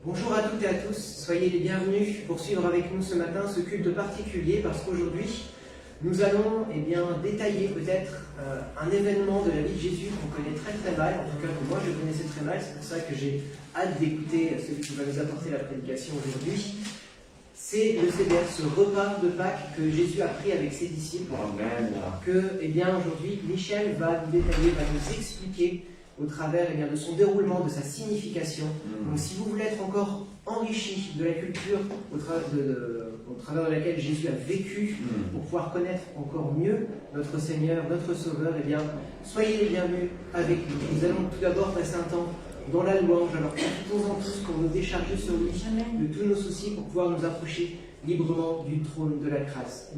Bonjour à toutes et à tous, soyez les bienvenus pour suivre avec nous ce matin ce culte particulier parce qu'aujourd'hui nous allons détailler peut-être un événement de la vie de Jésus qu'on connaît très très mal, en tout cas que moi je connaissais très mal, c'est pour ça que j'ai hâte d'écouter celui qui va nous apporter la prédication aujourd'hui. C'est le CDF, ce repas de Pâques que Jésus a pris avec ses disciples. Amen. Que aujourd'hui Michel va nous détailler, va nous expliquer au travers de son déroulement, de sa signification. Donc si vous voulez être encore enrichi de la culture au travers de laquelle Jésus a vécu, pour pouvoir connaître encore mieux notre Seigneur, notre Sauveur, soyez les bienvenus avec nous. Nous allons tout d'abord passer un temps dans la louange, alors profitons-en tous pour nous décharger sur lui de tous nos soucis pour pouvoir nous approcher librement du trône de la grâce.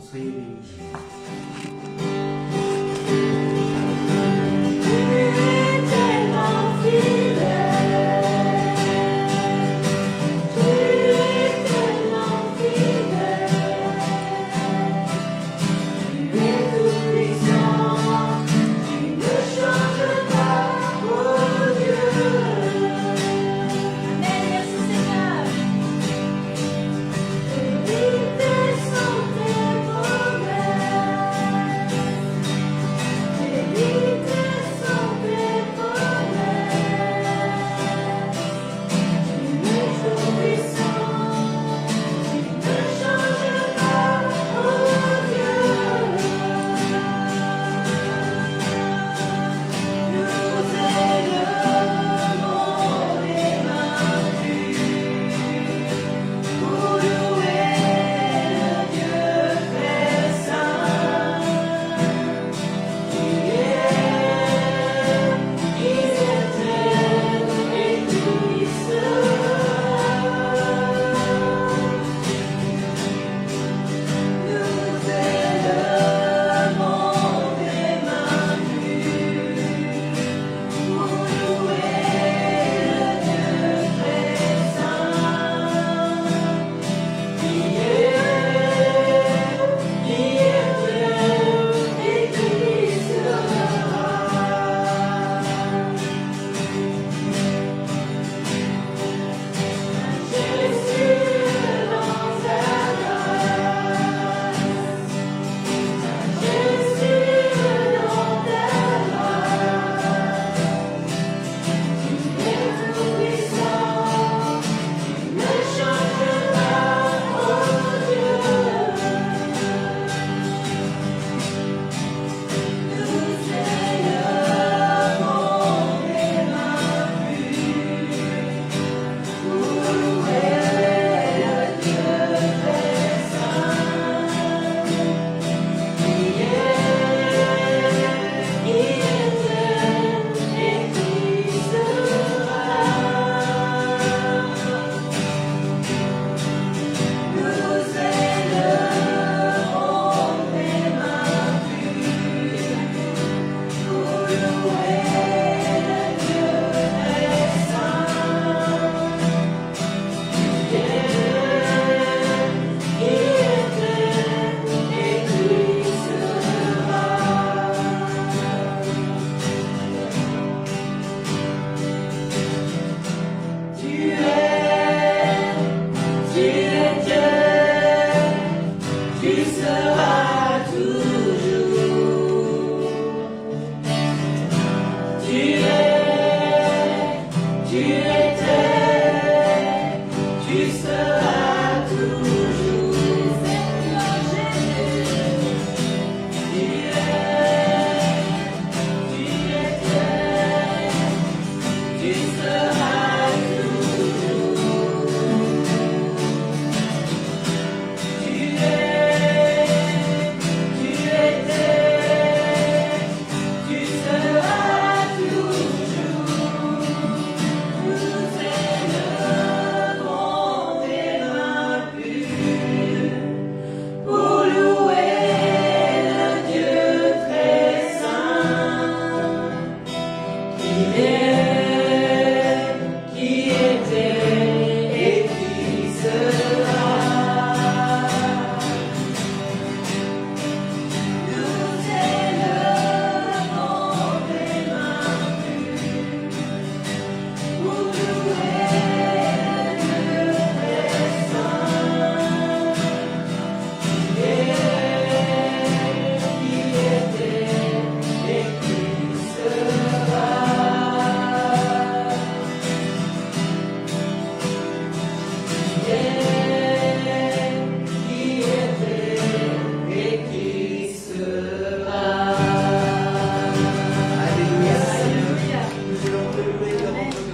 Soyez bénis.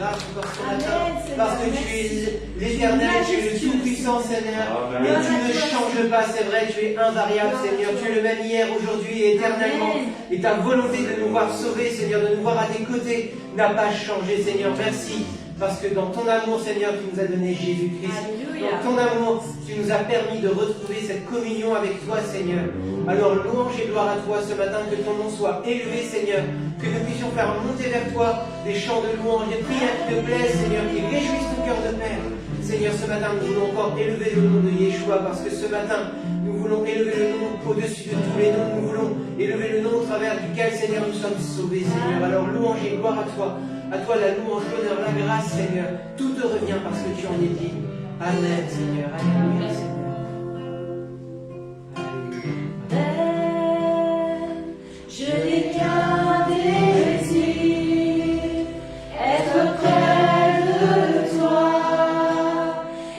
grâce encore ce matin, parce que tu es l'éternel, tu es le tout-puissant, Seigneur. Et tu ne changes pas, c'est vrai, tu es invariable, Seigneur. Tu es le même hier, aujourd'hui et éternellement. Et ta volonté de nous voir sauvés, Seigneur, de nous voir à tes côtés, n'a pas changé, Seigneur. Merci. Parce que dans ton amour, Seigneur, tu nous as donné Jésus-Christ. Dans ton amour, tu nous as permis de retrouver cette communion avec toi, Seigneur. Alors, louange et gloire à toi ce matin, que ton nom soit élevé, Seigneur. Que nous puissions faire monter vers toi des chants de louange, des prières qui te plaisent, Seigneur, qui réjouissent ton cœur de Père. Seigneur, ce matin, nous voulons encore élever le nom de Yeshua, parce que ce matin, nous voulons élever le nom au-dessus de tous les noms. Nous voulons élever le nom au travers duquel, Seigneur, nous sommes sauvés, Seigneur. Alors, louange et gloire à toi. À toi la louange, l'honneur, la grâce, Seigneur. Tout te revient parce que tu en es digne. Amen, Seigneur. Alléluia, Seigneur. Amen. Je n'ai qu'un désir, être près de toi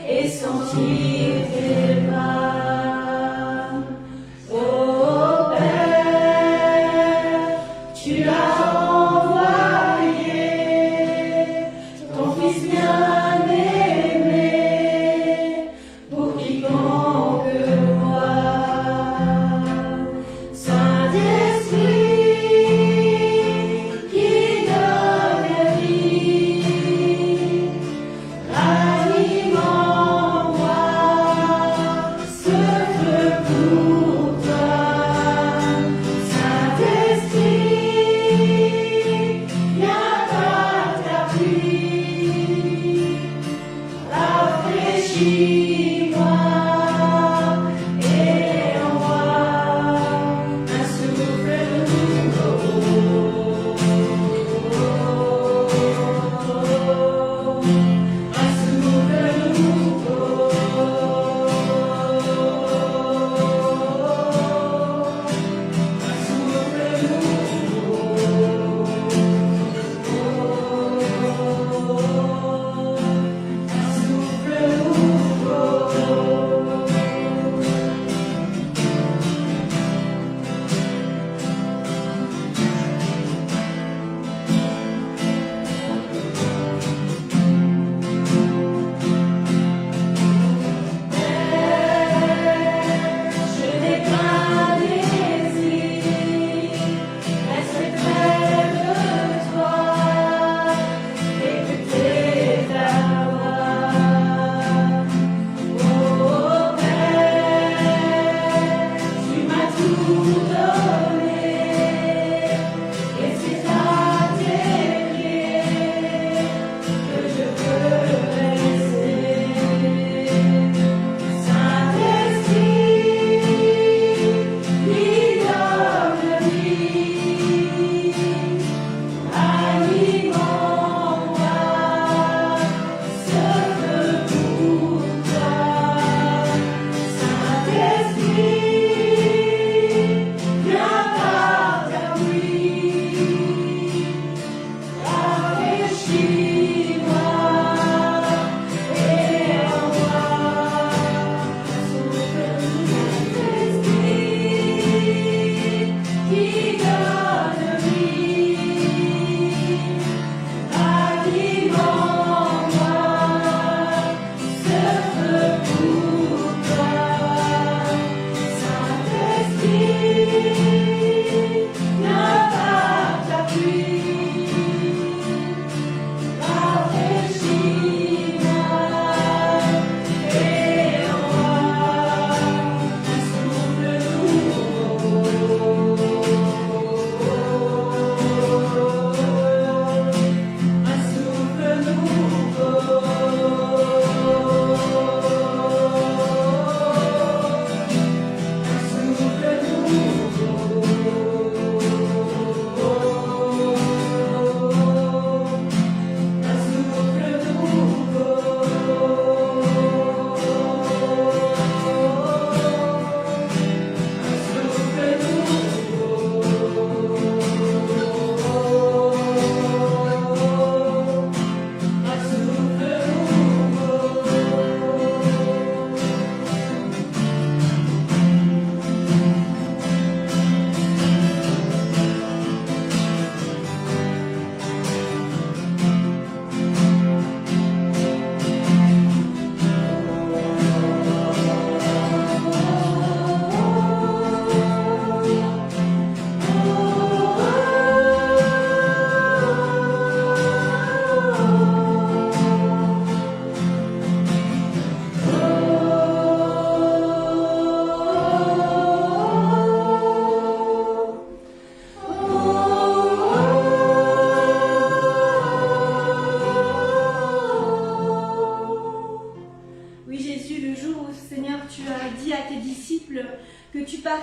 et sentir tes pas. Oh Père, tu as bien-aimé, pour quiconque voit. Saint-Esprit, qui donne la vie, ranime en moi ce feu pour toi. Saint-Esprit, viens par ta pluie.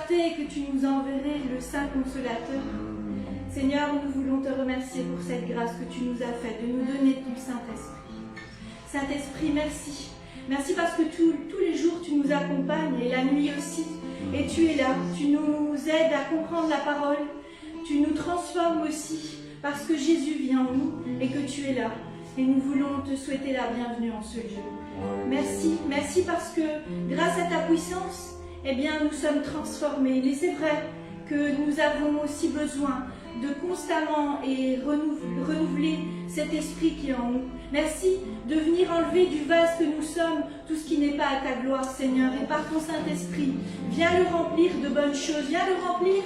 partais et que tu nous enverrais le Saint Consolateur. Seigneur, nous voulons te remercier pour cette grâce que tu nous as faite, de nous donner ton Saint-Esprit. Saint-Esprit, merci. Merci parce que tous les jours tu nous accompagnes et la nuit aussi. Et tu es là, tu nous aides à comprendre la parole, tu nous transformes aussi parce que Jésus vit en nous et que tu es là. Et nous voulons te souhaiter la bienvenue en ce lieu. Merci, merci parce que grâce à ta puissance, eh bien, nous sommes transformés. Mais c'est vrai que nous avons aussi besoin de constamment et renouveler cet esprit qui est en nous. Merci de venir enlever du vase que nous sommes tout ce qui n'est pas à ta gloire, Seigneur. Et par ton Saint-Esprit, viens le remplir de bonnes choses, viens le remplir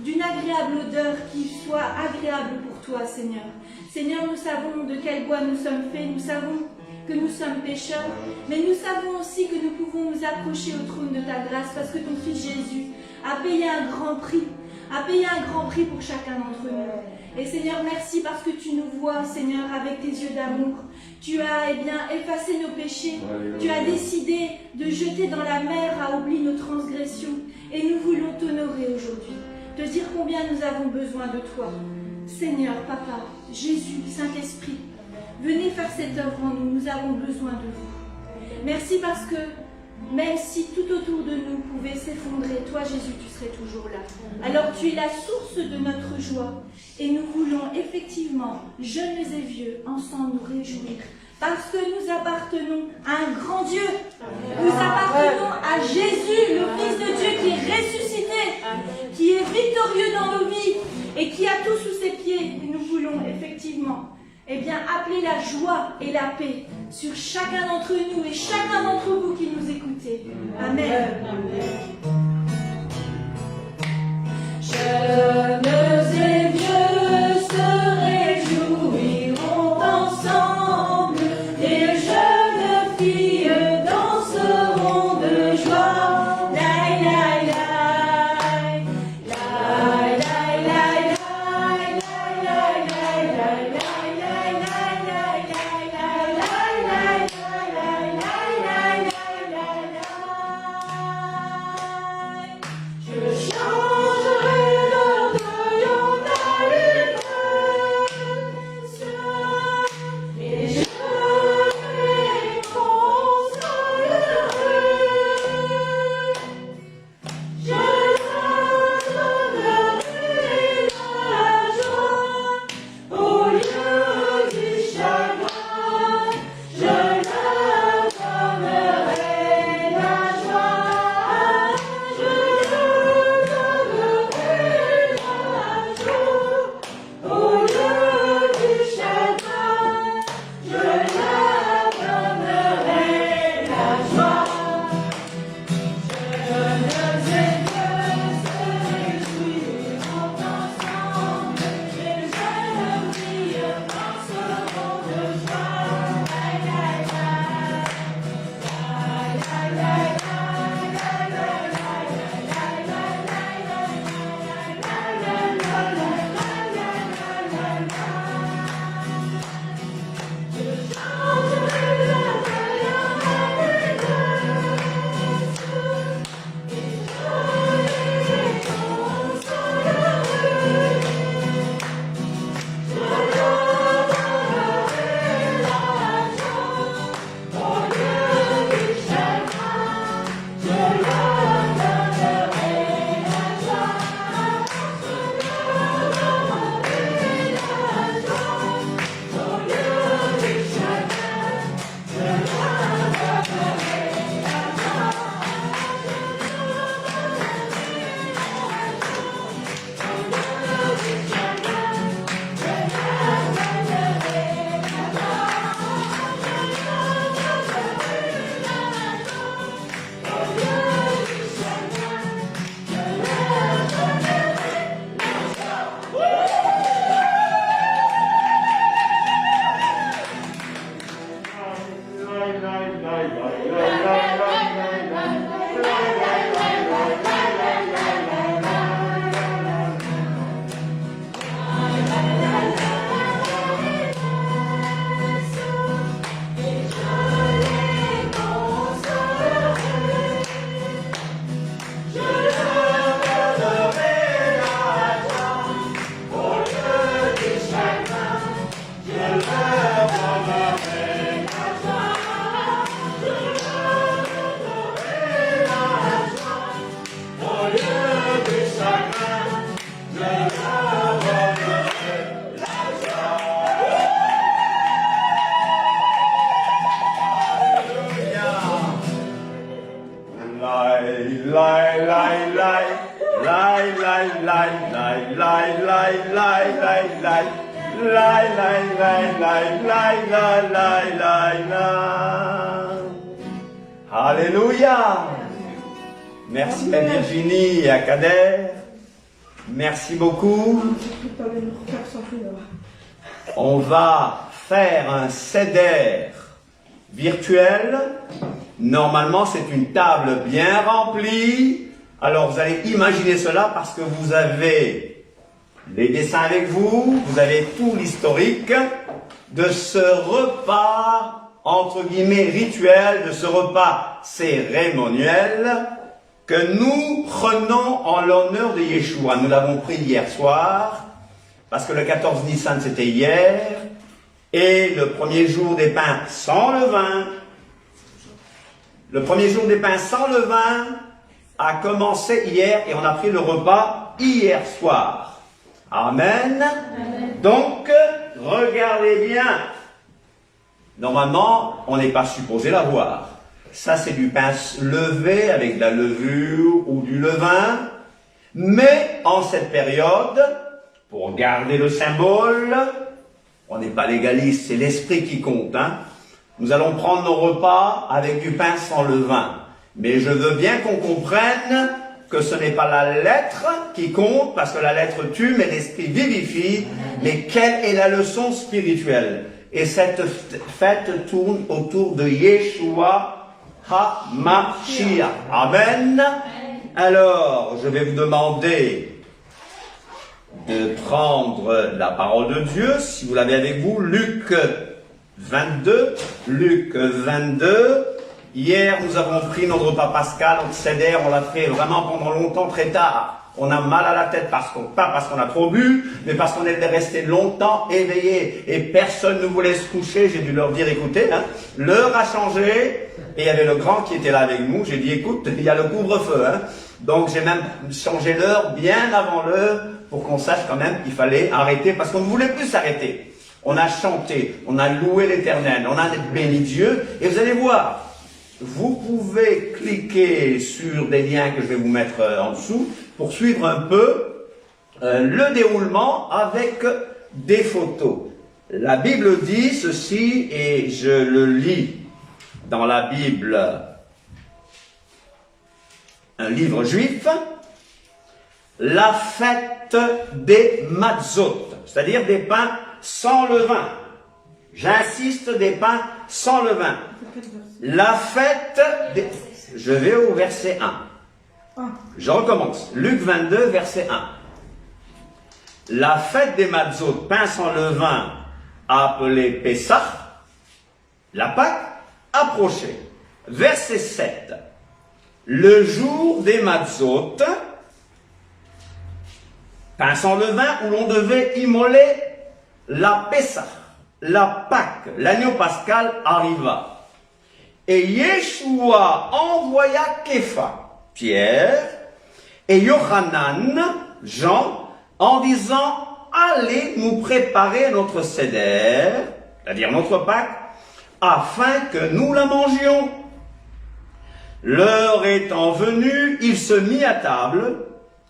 d'une agréable odeur qui soit agréable pour toi, Seigneur. Seigneur, nous savons de quel bois nous sommes faits, nous savons que nous sommes pécheurs, mais nous savons aussi que nous pouvons nous approcher au trône de ta grâce parce que ton Fils Jésus a payé un grand prix pour chacun d'entre nous. Et Seigneur, merci parce que tu nous vois, Seigneur, avec tes yeux d'amour. Tu as effacé nos péchés, tu as décidé de jeter dans la mer à oubli nos transgressions. Et nous voulons t'honorer aujourd'hui, te dire combien nous avons besoin de toi. Seigneur, Papa, Jésus, Saint-Esprit, venez faire cette œuvre en nous, nous avons besoin de vous. Merci parce que même si tout autour de nous pouvait s'effondrer, toi Jésus, tu serais toujours là. Alors tu es la source de notre joie et nous voulons effectivement, jeunes et vieux, ensemble nous réjouir. Parce que nous appartenons à un grand Dieu. Nous appartenons à Jésus, le Fils de Dieu qui est ressuscité, qui est victorieux dans nos vies et qui a tout sous ses pieds. Et nous voulons effectivement appeler la joie et la paix sur chacun d'entre nous et chacun d'entre vous qui nous écoutez. Amen. Jeunes et vieux se réjouiront ensemble, les jeunes filles danseront de joie. Lai, lai, lai, lai, lai, lai, lai, lai, lai, je changerai Lai, lai, lai, lai, lai, lai, lai, lai, lai. Alléluia. Merci à Virginie et à Kader. Merci beaucoup. On va faire un seder virtuel. Normalement, c'est une table bien remplie. Alors, vous allez imaginer cela parce que vous avez les dessins avec vous, vous avez tout l'historique de ce repas, entre guillemets, rituel, de ce repas cérémoniel que nous prenons en l'honneur de Yeshua. Nous l'avons pris hier soir, parce que le 14 Nissan c'était hier, et le premier jour des pains sans levain, le premier jour des pains sans levain a commencé hier, et on a pris le repas hier soir. Amen. Amen. Donc, regardez bien. Normalement, on n'est pas supposé l'avoir. Ça, c'est du pain levé avec de la levure ou du levain. Mais, en cette période, pour garder le symbole, on n'est pas légaliste, c'est l'esprit qui compte. Hein. Nous allons prendre nos repas avec du pain sans levain. Mais je veux bien qu'on comprenne que ce n'est pas la lettre qui compte, parce que la lettre tue, mais l'esprit vivifie. Mais quelle est la leçon spirituelle? Et cette fête tourne autour de Yeshua HaMashiach. Amen. Alors, je vais vous demander de prendre la parole de Dieu, si vous l'avez avec vous, Luc 22. Luc 22. Hier, nous avons pris notre repas pascal, notre seder, on l'a fait vraiment pendant longtemps, très tard. On a mal à la tête, pas parce qu'on a trop bu, mais parce qu'on était resté longtemps éveillé et personne ne voulait se coucher. J'ai dû leur dire, écoutez, hein, l'heure a changé, et il y avait le grand qui était là avec nous. J'ai dit, écoute, il y a le couvre-feu. Hein. Donc j'ai même changé l'heure bien avant l'heure pour qu'on sache quand même qu'il fallait arrêter, parce qu'on ne voulait plus s'arrêter. On a chanté, on a loué l'Éternel, on a béni Dieu, et vous allez voir, vous pouvez cliquer sur des liens que je vais vous mettre en dessous pour suivre un peu le déroulement avec des photos. La Bible dit ceci, et je le lis dans la Bible, un livre juif, la fête des matzot, c'est-à-dire des pains sans levain. J'insiste, des pains sans levain. La fête des... Je vais au verset 1. Je recommence. Luc 22, verset 1. La fête des matzot, pain sans levain, appelée Pessah, la Pâque, approchait. Verset 7. Le jour des matzot, pain sans levain, où l'on devait immoler la Pessah, la Pâque, l'agneau pascal arriva. Et Yeshua envoya Képha, Pierre, et Yohanan, Jean, en disant, allez nous préparer notre seder, c'est-à-dire notre Pâque, afin que nous la mangions. L'heure étant venue, il se mit à table,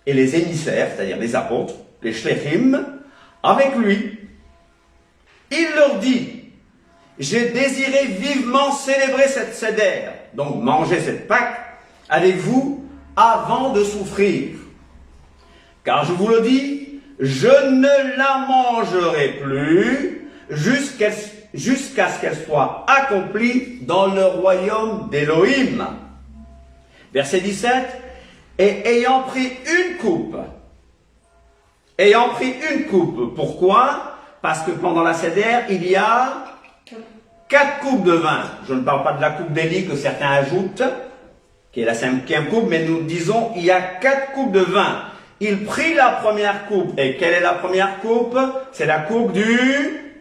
et les émissaires, c'est-à-dire les apôtres, les shléchim, avec lui. Il leur dit, j'ai désiré vivement célébrer cette seder, donc manger cette Pâque, avec vous, avant de souffrir. Car je vous le dis, je ne la mangerai plus jusqu'à ce qu'elle soit accomplie dans le royaume d'Élohim. Verset 17, et ayant pris une coupe, pourquoi? Parce que pendant la seder, il y a 4 coupes de vin. Je ne parle pas de la coupe d'Élie que certains ajoutent, qui est la 5e coupe, mais nous disons il y a 4 coupes de vin. Il prit la première coupe. Et quelle est la première coupe? C'est la coupe du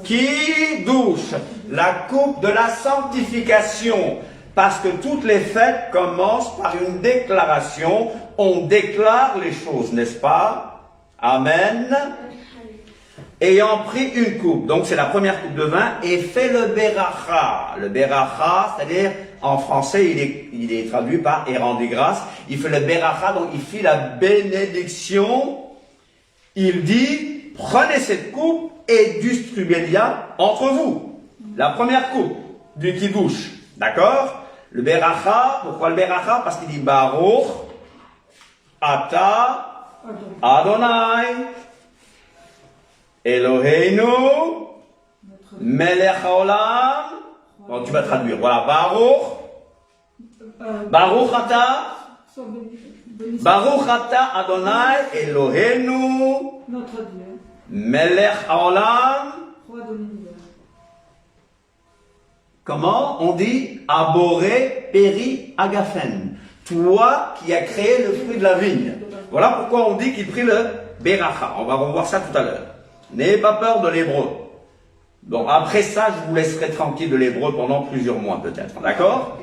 Kiddush, la coupe de la sanctification. Parce que toutes les fêtes commencent par une déclaration. On déclare les choses, n'est-ce pas? Amen. Ayant pris une coupe, donc c'est la première coupe de vin, et fait le beracha. Le beracha, c'est-à-dire, en français, il est traduit par « et rendez grâce ». Il fait le beracha, donc il fit la bénédiction. Il dit prenez cette coupe et distribuez-la entre vous. La première coupe du Kiddush, d'accord? Le Beracha, pourquoi le Beracha? Parce qu'il dit Baruch, Ata, Adonai, Eloheinu, Melech Haolam. Bon, tu vas traduire. Voilà, Baruch Ata, Baruch Ata Adonai Eloheinu, Notre Dieu, Melech Haolam. roi de l'univers. Comment on dit Aboré Peri Agafen. Toi qui as créé le fruit de la vigne. Voilà pourquoi on dit qu'il prit le Beracha. On va revoir ça tout à l'heure. N'ayez pas peur de l'hébreu. Bon, après ça, je vous laisserai tranquille de l'hébreu pendant plusieurs mois peut-être. D'accord?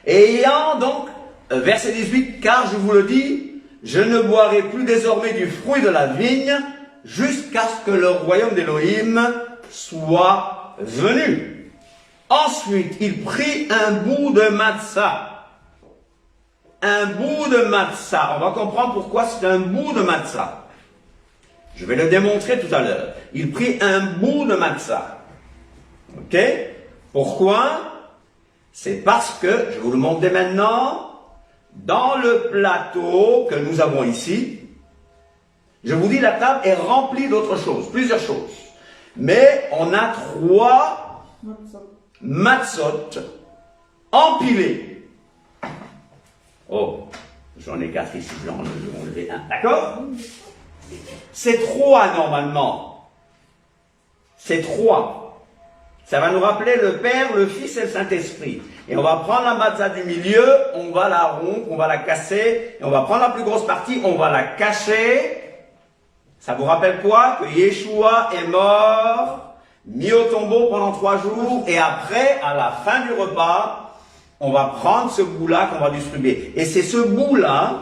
Ayant donc, verset 18, car je vous le dis, je ne boirai plus désormais du fruit de la vigne jusqu'à ce que le royaume d'Élohim soit venu. Ensuite, il prit un bout de matzah. Un bout de matzah. On va comprendre pourquoi c'est un bout de matzah. Je vais le démontrer tout à l'heure. Il prit un bout de matzah. Ok? Pourquoi? C'est parce que, je vous le montre dès maintenant, dans le plateau que nous avons ici, je vous dis, la table est remplie d'autres choses, plusieurs choses. Mais on a 3 matzot empilés. Oh, j'en ai 4 ici, j'en ai enlevé un. D'accord? C'est 3 normalement. C'est 3. Ça va nous rappeler le Père, le Fils et le Saint-Esprit. Et on va prendre la matzah du milieu, on va la rompre, on va la casser, et on va prendre la plus grosse partie, on va la cacher. Ça vous rappelle quoi? Que Yeshua est mort, mis au tombeau pendant 3 jours, et après, à la fin du repas, on va prendre ce bout-là qu'on va distribuer. Et c'est ce bout-là,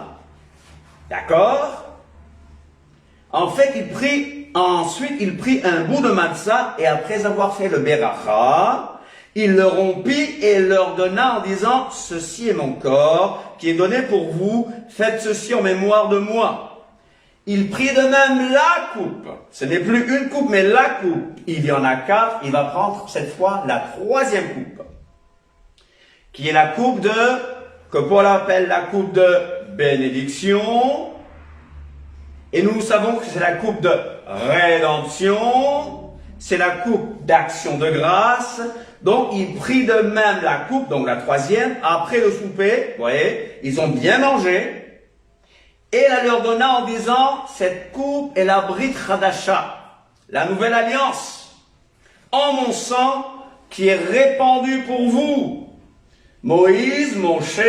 d'accord? En fait, ensuite, il prit un bout de matzah, et après avoir fait le beracha, il le rompit et leur donna en disant, ceci est mon corps, qui est donné pour vous, faites ceci en mémoire de moi. Il prit de même la coupe. Ce n'est plus une coupe, mais la coupe. Il y en a 4. Il va prendre cette fois la 3e coupe. Qui est la coupe que Paul appelle la coupe de bénédiction. Et nous savons que c'est la coupe de rédemption. C'est la coupe d'action de grâce. Donc il prit de même la coupe, donc la 3e, après le souper. Vous voyez, ils ont bien mangé. Et la leur donna en disant, cette coupe est la Brit Chadasha, la nouvelle alliance, en mon sang qui est répandu pour vous. Moïse, Moshe,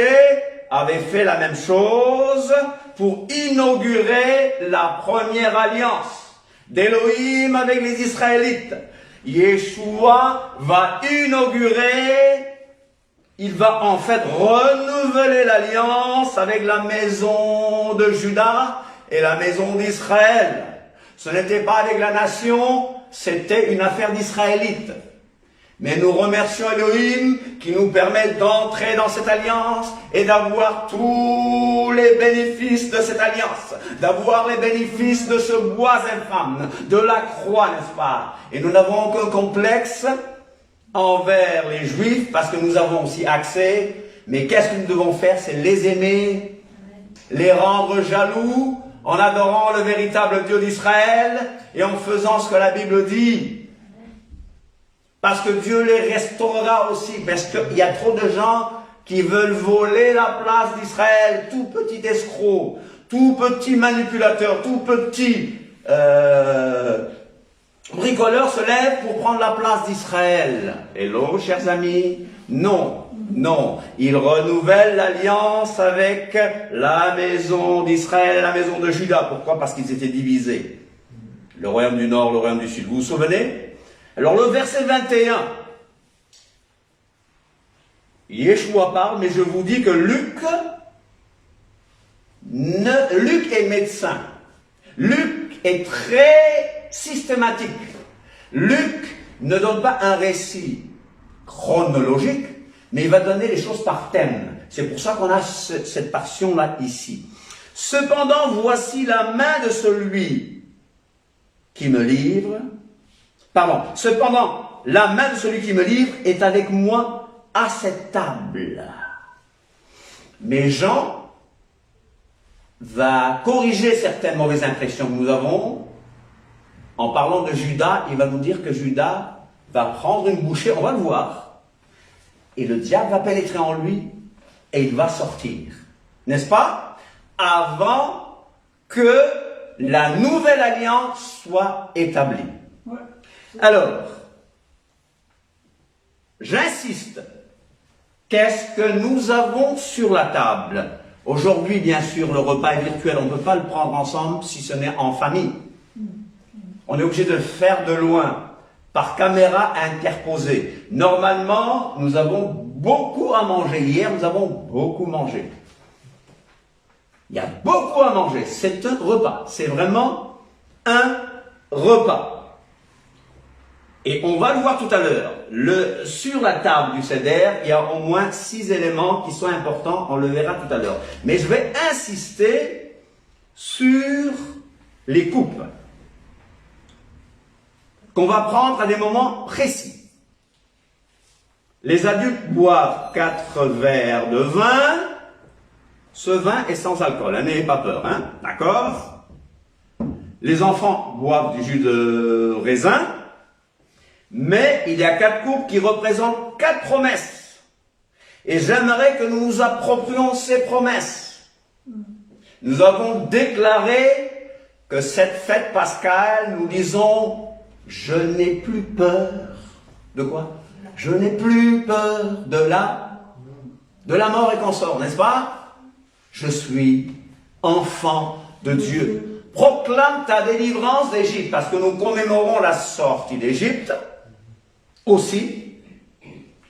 avait fait la même chose pour inaugurer la première alliance d'Élohim avec les Israélites. Yeshua va inaugurer, il va en fait renouveler l'alliance avec la maison de Juda et la maison d'Israël. Ce n'était pas avec la nation, c'était une affaire d'Israélites. Mais nous remercions Elohim qui nous permet d'entrer dans cette alliance et d'avoir tous les bénéfices de cette alliance, d'avoir les bénéfices de ce bois infâme, de la croix, n'est-ce pas? Et nous n'avons aucun complexe envers les Juifs parce que nous avons aussi accès. Mais qu'est-ce que nous devons faire? C'est les aimer, les rendre jaloux, en adorant le véritable Dieu d'Israël et en faisant ce que la Bible dit. Parce que Dieu les restaurera aussi, parce qu'il y a trop de gens qui veulent voler la place d'Israël, tout petit escroc, tout petit manipulateur, tout petit bricoleur se lève pour prendre la place d'Israël. Hello, chers amis? Non, non. Il renouvelle l'alliance avec la maison d'Israël et la maison de Juda. Pourquoi? Parce qu'ils étaient divisés. Le royaume du Nord, le royaume du Sud. Vous vous souvenez? Alors le verset 21, Yeshua parle, mais je vous dis que Luc est médecin. Luc est très systématique. Luc ne donne pas un récit chronologique, mais il va donner les choses par thème. C'est pour ça qu'on a cette portion-là ici. Cependant, voici la main de celui qui me livre, pardon, cependant, la main de celui qui me livre est avec moi à cette table. Mais Jean va corriger certaines mauvaises impressions que nous avons. En parlant de Judas, il va nous dire que Judas va prendre une bouchée, on va le voir, et le diable va pénétrer en lui, et il va sortir. N'est-ce pas? Avant que la nouvelle alliance soit établie. Alors, j'insiste, qu'est-ce que nous avons sur la table? Aujourd'hui, bien sûr, le repas est virtuel, on ne peut pas le prendre ensemble si ce n'est en famille. On est obligé de le faire de loin, par caméra interposée. Normalement, nous avons beaucoup à manger. Hier, nous avons beaucoup mangé. Il y a beaucoup à manger. C'est un repas. C'est vraiment un repas. Et on va le voir tout à l'heure. Sur la table du Seder, il y a au moins 6 éléments qui sont importants. On le verra tout à l'heure. Mais je vais insister sur les coupes qu'on va prendre à des moments précis. Les adultes boivent 4 verres de vin. Ce vin est sans alcool, hein, n'ayez pas peur, hein, d'accord? Les enfants boivent du jus de raisin, mais il y a 4 coupes qui représentent 4 promesses. Et j'aimerais que nous nous approprions ces promesses. Nous avons déclaré que cette fête pascale, nous disons, je n'ai plus peur. De quoi? Je n'ai plus peur de la mort et consort, n'est-ce pas? Je suis enfant de Dieu. Proclame ta délivrance d'Égypte, parce que nous commémorons la sortie d'Égypte aussi.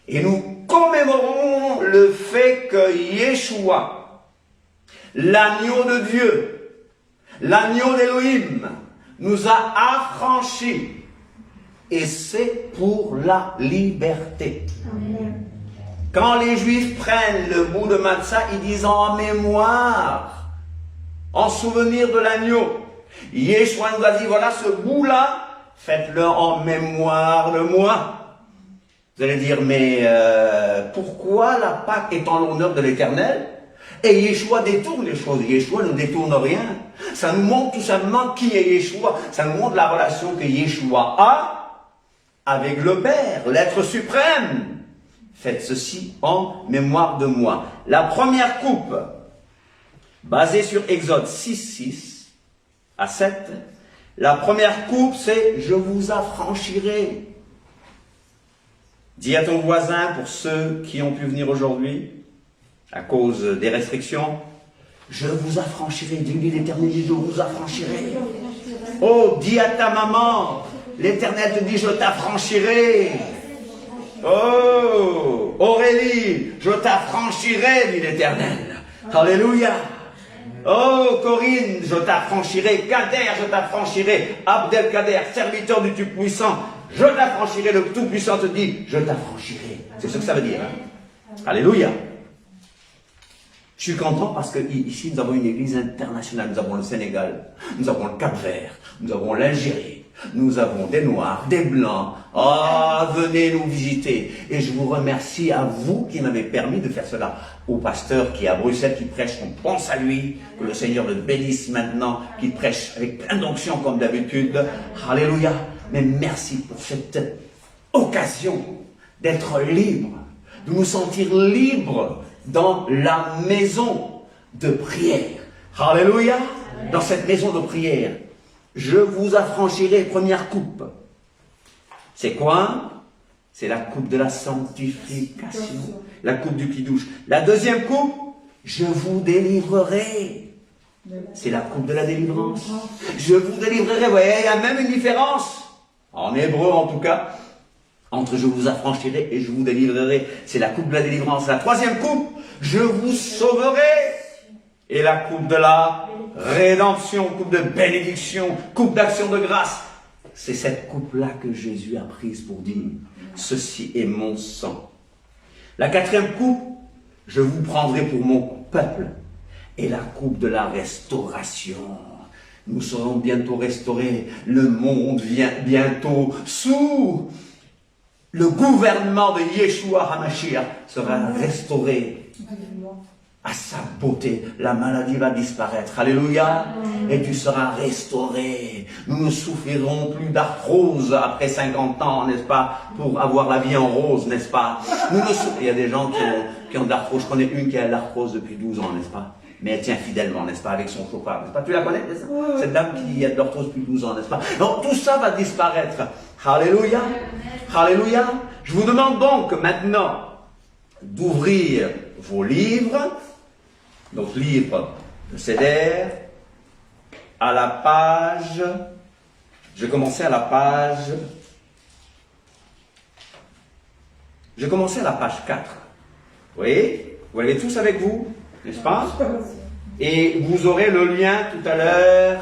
Et nous commémorons le fait que Yeshua, l'agneau de Dieu, l'agneau d'Élohim, nous a affranchis. Et c'est pour la liberté. Amen. Quand les Juifs prennent le bout de matzah, ils disent en mémoire, en souvenir de l'agneau. Yeshua nous a dit, voilà ce bout-là, faites-le en mémoire de moi. Vous allez dire, mais pourquoi la Pâque est en l'honneur de l'Éternel? Et Yeshua détourne les choses. Yeshua ne détourne rien. Ça nous montre tout simplement qui est Yeshua. Ça nous montre la relation que Yeshua a avec le Père, l'être suprême. Faites ceci en mémoire de moi. La première coupe, basée sur Exode 6 à 7, la première coupe, c'est « Je vous affranchirai ». Dis à ton voisin, pour ceux qui ont pu venir aujourd'hui, à cause des restrictions, « Je vous affranchirai ». Dis-lui l'Éternel, je vous affranchirai. Oh, dis à ta maman, l'Éternel te dit, je t'affranchirai. Oh, Aurélie, je t'affranchirai, dit l'Éternel. Alléluia. Oh, Corinne, je t'affranchirai. Kader, je t'affranchirai. Abdelkader, serviteur du Tout-Puissant, je t'affranchirai. Le Tout-Puissant te dit, je t'affranchirai. C'est ce que ça veut dire. Hein? Alléluia. Je suis content parce que ici, nous avons une église internationale. Nous avons le Sénégal, nous avons le Cap-Vert, nous avons l'Algérie, nous avons des Noirs, des Blancs. Ah, venez nous visiter. Et je vous remercie à vous qui m'avez permis de faire cela. Au pasteur qui est à Bruxelles, qui prêche, on pense à lui. Que le Seigneur le bénisse maintenant, qui prêche avec plein d'onction comme d'habitude. Alléluia. Mais merci pour cette occasion d'être libre, de nous sentir libres dans la maison de prière. Alléluia. Dans cette maison de prière, je vous affranchirai. Première coupe. C'est quoi? C'est la coupe de la sanctification. La coupe du Kiddush. La deuxième coupe, je vous délivrerai. C'est la coupe de la délivrance. Je vous délivrerai. Vous voyez, il y a même une différence. En hébreu, en tout cas, entre je vous affranchirai et je vous délivrerai. C'est la coupe de la délivrance. La troisième coupe, je vous sauverai. Et la coupe de la rédemption, coupe de bénédiction, coupe d'action de grâce. C'est cette coupe-là que Jésus a prise pour dire, ceci est mon sang. La quatrième coupe, je vous prendrai pour mon peuple. Et la coupe de la restauration. Nous serons bientôt restaurés. Le monde vient bientôt sous le gouvernement de Yeshua HaMashiach sera restauré à sa beauté. La maladie va disparaître. Alléluia. Et tu seras restauré. Nous ne souffrirons plus d'arthrose après 50 ans, n'est-ce pas, pour avoir la vie en rose, n'est-ce pas. Il y a des gens qui ont de l'arthrose. Je connais une qui a de l'arthrose depuis 12 ans, n'est-ce pas. Mais elle tient fidèlement, n'est-ce pas, avec son chauffard, n'est-ce pas. Tu la connais, n'est-ce pas? Cette dame qui a de l'arthrose depuis 12 ans, n'est-ce pas. Donc tout ça va disparaître. Alléluia. Alléluia. Je vous demande donc maintenant d'ouvrir vos livres, donc livre de Seder, à la page, je vais commencer à la page 4. Oui, vous l'avez tous avec vous, n'est-ce pas? Et vous aurez le lien tout à l'heure,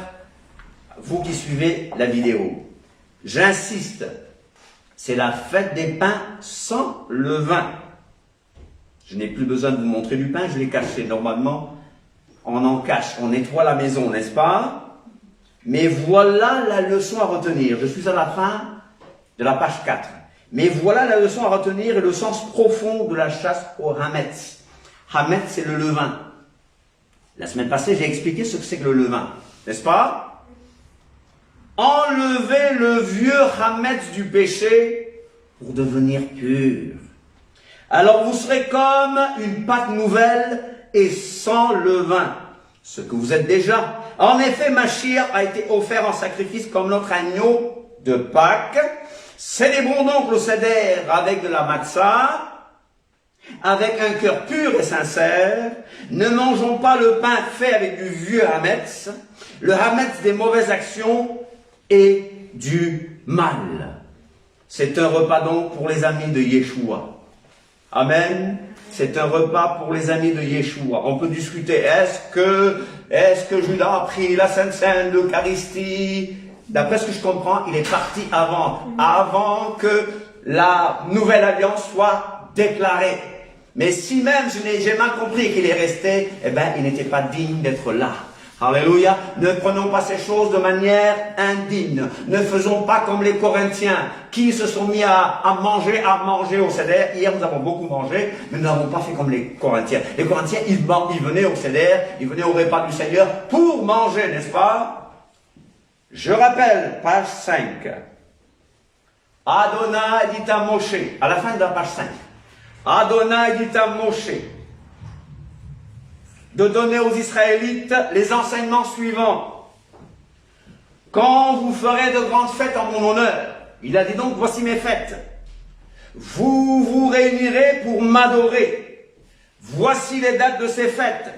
vous qui suivez la vidéo. J'insiste, c'est la fête des pains sans levain. Je n'ai plus besoin de vous montrer du pain, je l'ai caché. Normalement, on en cache, on nettoie la maison, n'est-ce pas? Mais voilà la leçon à retenir. Je suis à la fin de la page 4. Mais voilà la leçon à retenir et le sens profond de la chasse au Hametz. Hametz, c'est le levain. La semaine passée, j'ai expliqué ce que c'est que le levain, n'est-ce pas? Enlever le vieux Hametz du péché pour devenir pur. Alors vous serez comme une pâte nouvelle et sans levain, ce que vous êtes déjà. En effet, Mashiach a été offert en sacrifice comme notre agneau de Pâques. Célébrons donc le Seder avec de la matzah, avec un cœur pur et sincère. Ne mangeons pas le pain fait avec du vieux Hametz, le Hametz des mauvaises actions et du mal. C'est un repas donc pour les amis de Yeshua. Amen. C'est un repas pour les amis de Yeshua. On peut discuter, est-ce que Judas a pris la Sainte Seine, l'Eucharistie? D'après ce que je comprends, il est parti avant que la nouvelle alliance soit déclarée. Mais si même j'ai mal compris qu'il est resté, eh bien, il n'était pas digne d'être là. Alléluia. Ne prenons pas ces choses de manière indigne. Ne faisons pas comme les Corinthiens qui se sont mis à manger au Seder. Hier, nous avons beaucoup mangé, mais nous n'avons pas fait comme les Corinthiens. Les Corinthiens, ils venaient au Seder, ils venaient au repas du Seigneur pour manger, n'est-ce pas? Je rappelle, page 5. Adonai dit à Moshe, à la fin de la page 5. Adonai dit à Moshe de donner aux Israélites les enseignements suivants. Quand vous ferez de grandes fêtes en mon honneur, il a dit donc, voici mes fêtes. Vous vous réunirez pour m'adorer. Voici les dates de ces fêtes.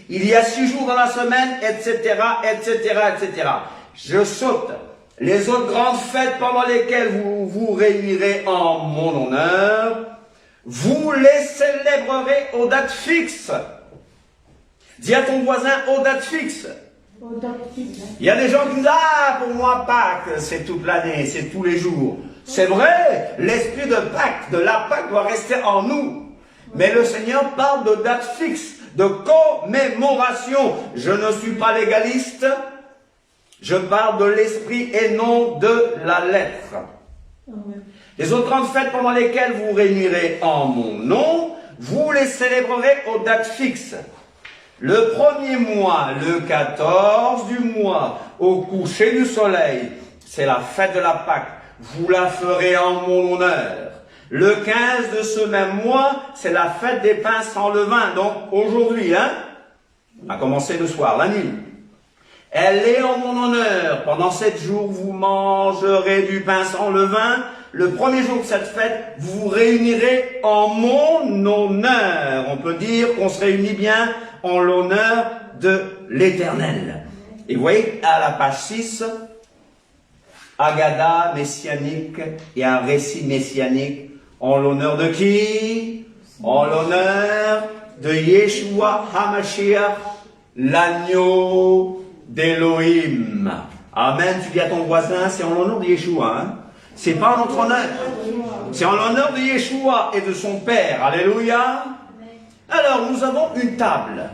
Il y a 6 jours dans la semaine, etc., etc., etc. Je saute les autres grandes fêtes pendant lesquelles vous vous réunirez en mon honneur. Vous les célébrerez aux dates fixes. Dis à ton voisin aux dates fixes. Il y a des gens qui disent, ah, pour moi, Pâques, c'est toute l'année, c'est tous les jours. C'est vrai, l'esprit de Pâques, de la Pâques doit rester en nous. Mais le Seigneur parle de dates fixes, de commémoration. Je ne suis pas légaliste, je parle de l'esprit et non de la lettre. Les autres grandes fêtes pendant lesquelles vous réunirez en mon nom, vous les célébrerez aux dates fixes. Le premier mois, le 14 du mois, au coucher du soleil, c'est la fête de la Pâque. Vous la ferez en mon honneur. Le 15 de ce même mois, c'est la fête des pains sans levain. Donc aujourd'hui, on a commencé le soir, la nuit. Elle est en mon honneur. Pendant 7 jours, vous mangerez du pain sans levain. Le premier jour de cette fête, vous vous réunirez en mon honneur. On peut dire qu'on se réunit bien en l'honneur de l'Éternel. Et vous voyez, à la page 6, Agada messianique et un récit messianique en l'honneur de qui? En l'honneur de Yeshua HaMashiach, l'agneau d'Élohim. Amen. Tu dis à ton voisin, c'est en l'honneur de Yeshua. C'est pas en notre honneur. C'est en l'honneur de Yeshua et de son Père. Alléluia. Alors, nous avons une table.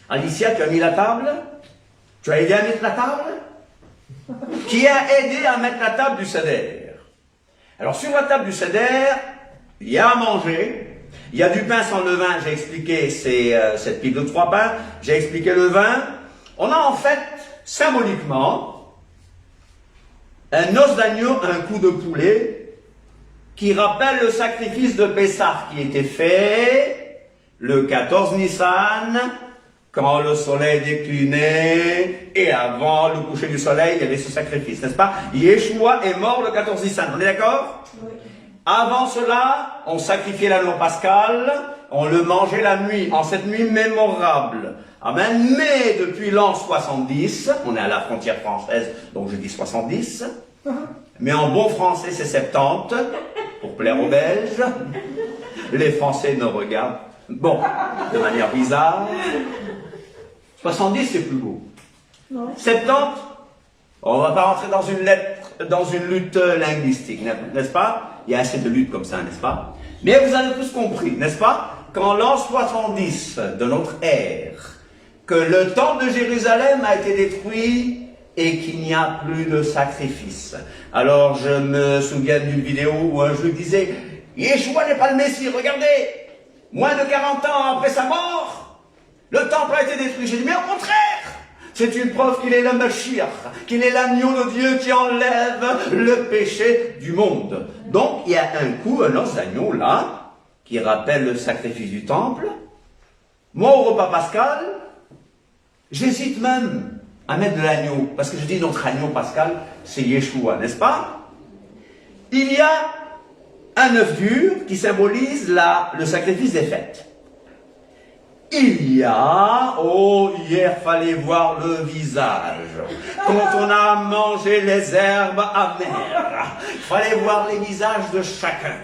Alicia, tu as mis la table? Tu as aidé à mettre la table? Qui a aidé à mettre la table du Seder? Alors sur la table du Seder, il y a à manger, il y a du pain sans levain, j'ai expliqué cette pique de 3 pains, j'ai expliqué le vin. On a en fait, symboliquement, un os d'agneau, un cou de poulet, qui rappelle le sacrifice de Pessah qui était fait le 14 Nissan, quand le soleil déclinait, et avant le coucher du soleil, il y avait ce sacrifice, n'est-ce pas? Yeshua est mort le 14 Nissan, on est d'accord? Oui. Avant cela, on sacrifiait l'agneau pascal, on le mangeait la nuit, en cette nuit mémorable. Amen. Mais depuis l'an 70, on est à la frontière française, donc je dis 70, mais en bon français c'est 70, pour plaire aux Belges. Les Français nous regardent, bon, de manière bizarre. 70 c'est plus beau. 70, on ne va pas rentrer dans une lutte linguistique, n'est-ce pas? Il y a assez de luttes comme ça, n'est-ce pas? Mais vous avez tous compris, n'est-ce pas? Qu'en l'an 70 de notre ère, que le temple de Jérusalem a été détruit et qu'il n'y a plus de sacrifice. Alors je me souviens d'une vidéo où un juif disait « Yeshua n'est pas le Messie, regardez, moins de 40 ans après sa mort, le temple a été détruit. » J'ai dit « Mais au contraire, c'est une preuve qu'il est le Mashiach, qu'il est l'agneau de Dieu qui enlève le péché du monde. » Donc il y a un coup, un os d'agneau là, qui rappelle le sacrifice du temple. Moi au repas pascal, j'hésite même à mettre de l'agneau, parce que je dis notre agneau pascal, c'est Yeshua, n'est-ce pas? Il y a un œuf dur qui symbolise le sacrifice des fêtes. Il y a, oh, hier fallait voir le visage, quand on a mangé les herbes amères, il fallait voir les visages de chacun.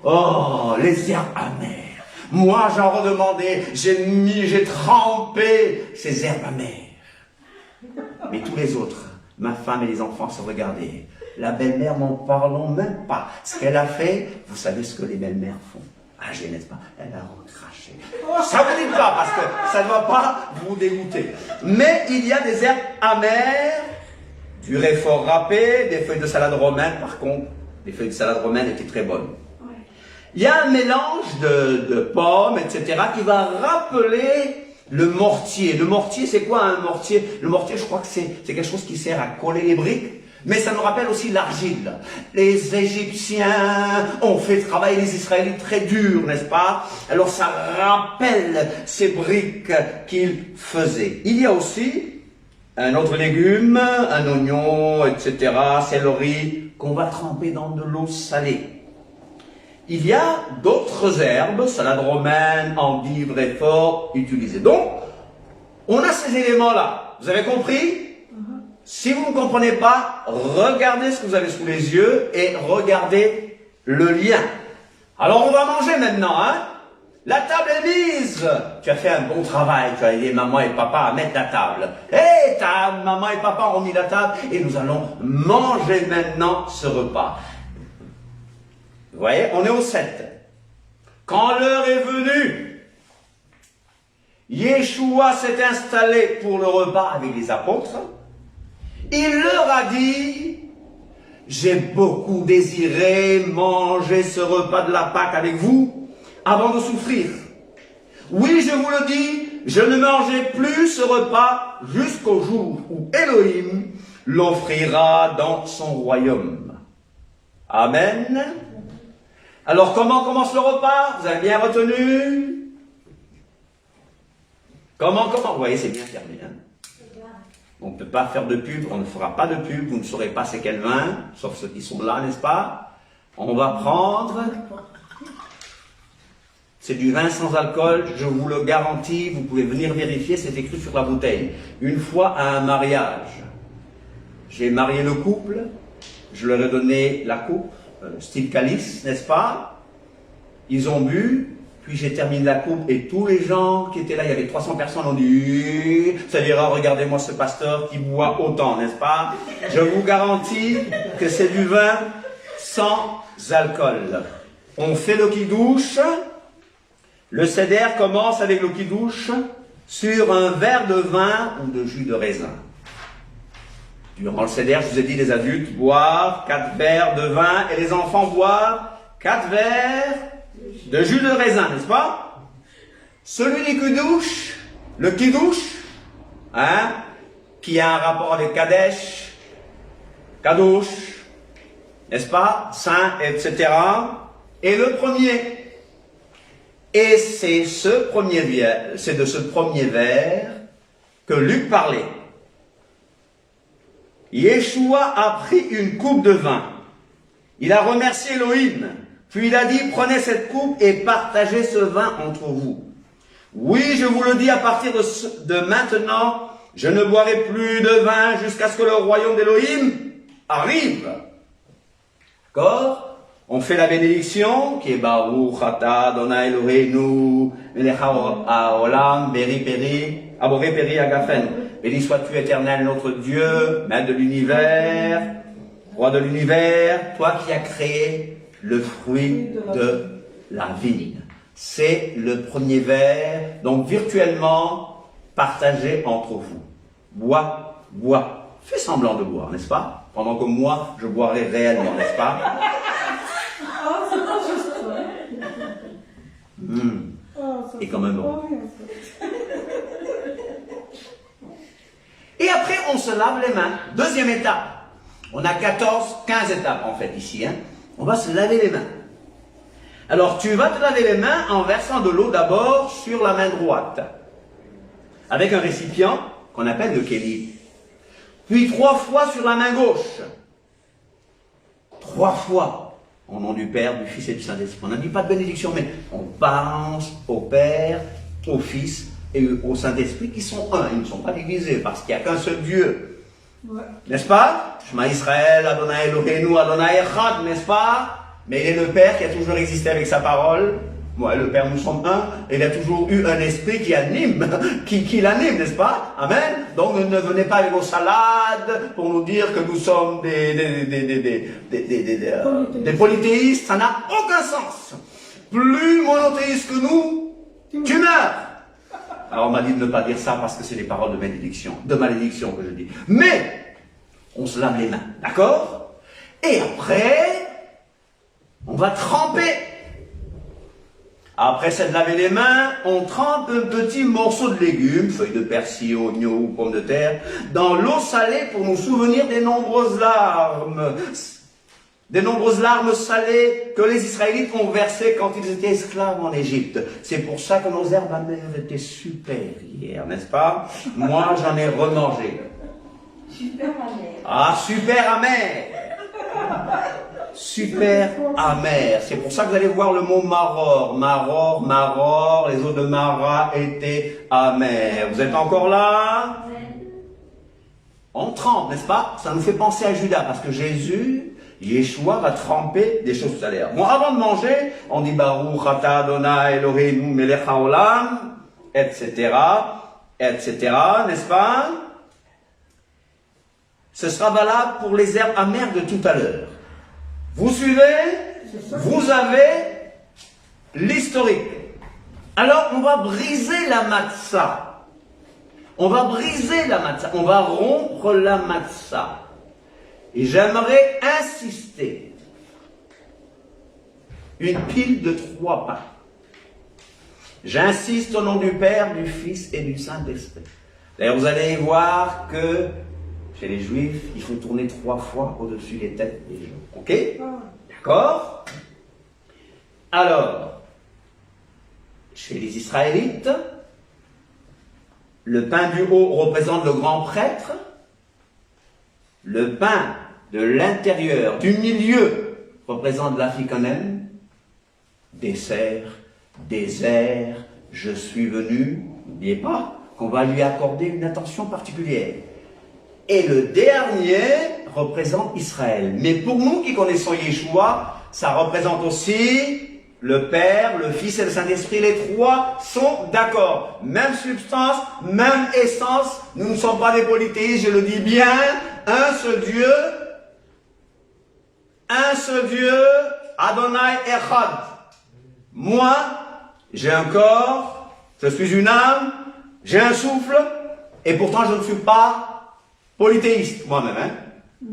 Oh, les herbes amères. Moi, j'en redemandais, j'ai trempé ces herbes amères. Mais tous les autres, ma femme et les enfants se regardaient. La belle-mère, n'en parlons même pas. Ce qu'elle a fait, vous savez ce que les belles-mères font. Ah, n'est-ce pas? Elle a recraché. Ça vous dit pas, parce que ça ne va pas vous dégoûter. Mais il y a des herbes amères, du réfort râpé, des feuilles de salade romaine, par contre. Les feuilles de salade romaine étaient très bonnes. Il y a un mélange de pommes, etc., qui va rappeler le mortier. Le mortier, c'est quoi un mortier? Le mortier, je crois que c'est quelque chose qui sert à coller les briques, mais ça nous rappelle aussi l'argile. Les Égyptiens ont fait travailler les Israélites très durs, n'est-ce pas? Alors ça rappelle ces briques qu'ils faisaient. Il y a aussi un autre légume, un oignon, etc., céleri, qu'on va tremper dans de l'eau salée. Il y a d'autres herbes, salade romaine, endive, réfort, utilisées. Donc, on a ces éléments-là. Vous avez compris? Si vous ne comprenez pas, regardez ce que vous avez sous les yeux et regardez le lien. Alors, on va manger maintenant, hein? La table est mise. Tu as fait un bon travail, tu as aidé maman et papa à mettre la table. Et ta maman et papa ont mis la table et nous allons manger maintenant ce repas. Vous voyez, on est au 7. Quand l'heure est venue, Yeshua s'est installé pour le repas avec les apôtres. Il leur a dit, j'ai beaucoup désiré manger ce repas de la Pâque avec vous avant de souffrir. Oui, je vous le dis, je ne mangerai plus ce repas jusqu'au jour où Elohim l'offrira dans son royaume. Amen. Alors, comment commence le repas? Vous avez bien retenu? Comment? Vous voyez, c'est bien fermé. Hein? On ne peut pas faire de pub, on ne fera pas de pub, vous ne saurez pas c'est quel vin, sauf ceux qui sont là, n'est-ce pas? On va prendre... C'est du vin sans alcool, je vous le garantis, vous pouvez venir vérifier, c'est écrit sur la bouteille. Une fois à un mariage, j'ai marié le couple, je leur ai donné la coupe, style calice, n'est-ce pas? Ils ont bu, puis j'ai terminé la coupe et tous les gens qui étaient là, il y avait 300 personnes, ont dit « Ça dira, regardez-moi ce pasteur qui boit autant, n'est-ce pas ?» Je vous garantis que c'est du vin sans alcool. On fait le kidouche, le seder commence avec le kidouche sur un verre de vin ou de jus de raisin. Durant le Seder, je vous ai dit, les adultes boivent 4 verres de vin et les enfants boivent 4 verres de jus de raisin, n'est-ce pas? Celui du kidouche, le kidouche, hein, qui a un rapport avec Kadesh, Kadouche, n'est-ce pas? Saint, etc. Et le premier. Et c'est de ce premier verre que Luc parlait. Yeshua a pris une coupe de vin. Il a remercié Elohim. Puis il a dit, prenez cette coupe et partagez ce vin entre vous. Oui, je vous le dis, à partir de maintenant, je ne boirai plus de vin jusqu'à ce que le royaume d'Elohim arrive. D'accord? On fait la bénédiction, qui est Baruch Ata Adonai Eloheinu, Melech haolam, Beri Peri, Aboré Peri Agafen. Béni sois-tu, éternel, notre Dieu, maître de l'univers, roi de l'univers, toi qui as créé le fruit de la vigne. C'est le premier verre, donc virtuellement partagé entre vous. Bois, bois. Fais semblant de boire, n'est-ce pas? Pendant que moi, je boirai réellement, n'est-ce pas? C'est pas juste toi. Et quand même bon. Et après, on se lave les mains. Deuxième étape. On a 15 étapes en fait ici. Hein. On va se laver les mains. Alors, tu vas te laver les mains en versant de l'eau d'abord sur la main droite. Avec un récipient qu'on appelle le kéli. Puis 3 fois sur la main gauche. 3 fois. Au nom du Père, du Fils et du Saint-Esprit. On n'a dit pas de bénédiction, mais on pense au Père, au Fils et au Saint-Esprit qui sont un. Ils ne sont pas divisés parce qu'il n'y a qu'un seul Dieu. Ouais. N'est-ce pas? Shema Israël, Adonai Eloheinu, Adonai Echad, n'est-ce pas? Mais il est le Père qui a toujours existé avec sa parole. Moi et le Père, nous sommes un. Et il a toujours eu un esprit qui anime, qui l'anime, n'est-ce pas? Amen. Donc ne venez pas avec vos salades pour nous dire que nous sommes des polythéistes. Ça n'a aucun sens. Plus monothéiste que nous, tu meurs. Alors on m'a dit de ne pas dire ça parce que c'est des paroles de malédiction que je dis. Mais on se lave les mains, d'accord? Et après, on va tremper. Après s'être lavé les mains, on trempe un petit morceau de légumes, feuilles de persil, oignons ou pommes de terre, dans l'eau salée pour nous souvenir des nombreuses larmes. Des nombreuses larmes salées que les Israélites ont versées quand ils étaient esclaves en Égypte. C'est pour ça que nos herbes amères étaient super hier, n'est-ce pas? Moi, j'en ai remangé. Super amer. Ah, super amer! Super amer. C'est pour ça que vous allez voir le mot maror. Maror, les eaux de Mara étaient amères. Vous êtes encore là? On trempe, n'est-ce pas? Ça nous fait penser à Judas, parce que Yeshua va tremper des choses salaires. Bon, avant de manger, on dit Baruch Ata Adonai Eloheinu Melech haolam, etc., n'est-ce pas? Ce sera valable pour les herbes amères de tout à l'heure. Vous suivez? Vous avez l'historique. Alors, on va briser la matzah. On va rompre la matzah. Et j'aimerais insister. Une pile de 3 pains. J'insiste au nom du Père, du Fils et du Saint-Esprit. D'ailleurs, vous allez voir que chez les Juifs, il faut tourner 3 fois au-dessus des têtes des gens. Ok? D'accord? Alors, chez les Israélites, le pain du haut représente le grand prêtre. Le pain de l'intérieur, du milieu, représente l'Afrikanem. Dessert, désert, je suis venu. N'oubliez pas qu'on va lui accorder une attention particulière. Et le dernier représente Israël. Mais pour nous qui connaissons Yeshua, ça représente aussi le Père, le Fils et le Saint-Esprit. Les 3 sont d'accord. Même substance, même essence. Nous ne sommes pas des polythéistes, je le dis bien. Un seul Dieu, Adonai Echad. Moi, j'ai un corps, je suis une âme, J'ai un souffle, et pourtant je ne suis pas polythéiste moi-même. Hein.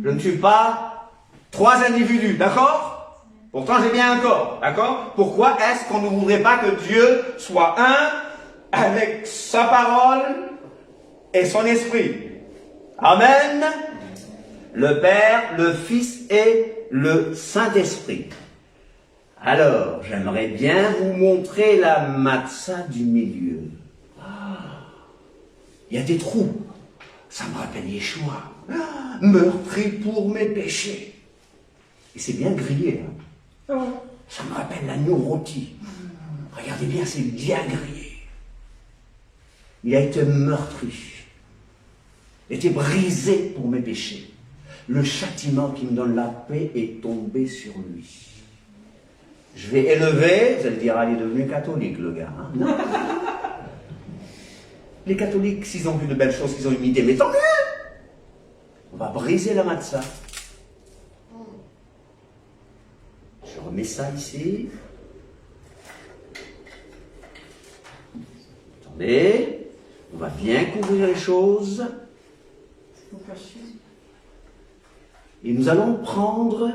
Je ne suis pas trois individus, d'accord? Pourtant j'ai bien un corps, d'accord? Pourquoi est-ce qu'on ne voudrait pas que Dieu soit un avec sa parole et son esprit? Amen. Le Père, le Fils et le Saint-Esprit. Alors, j'aimerais bien vous montrer la matzah du milieu. Il y a des trous. Ça me rappelle Yeshua. Meurtri pour mes péchés. Et c'est bien grillé. Hein. Ça me rappelle l'agneau rôti. Regardez bien, c'est bien grillé. Il a été meurtri. Il a été brisé pour mes péchés. Le châtiment qui me donne la paix est tombé sur lui. Je vais élever, vous allez dire, ah, il est devenu catholique, le gars. Hein, non. Les catholiques, s'ils ont vu de belles choses, qu'ils ont imité, mais tant mieux. On va briser la matzah. Je remets ça ici. Attendez. On va bien couvrir les choses. Et nous allons prendre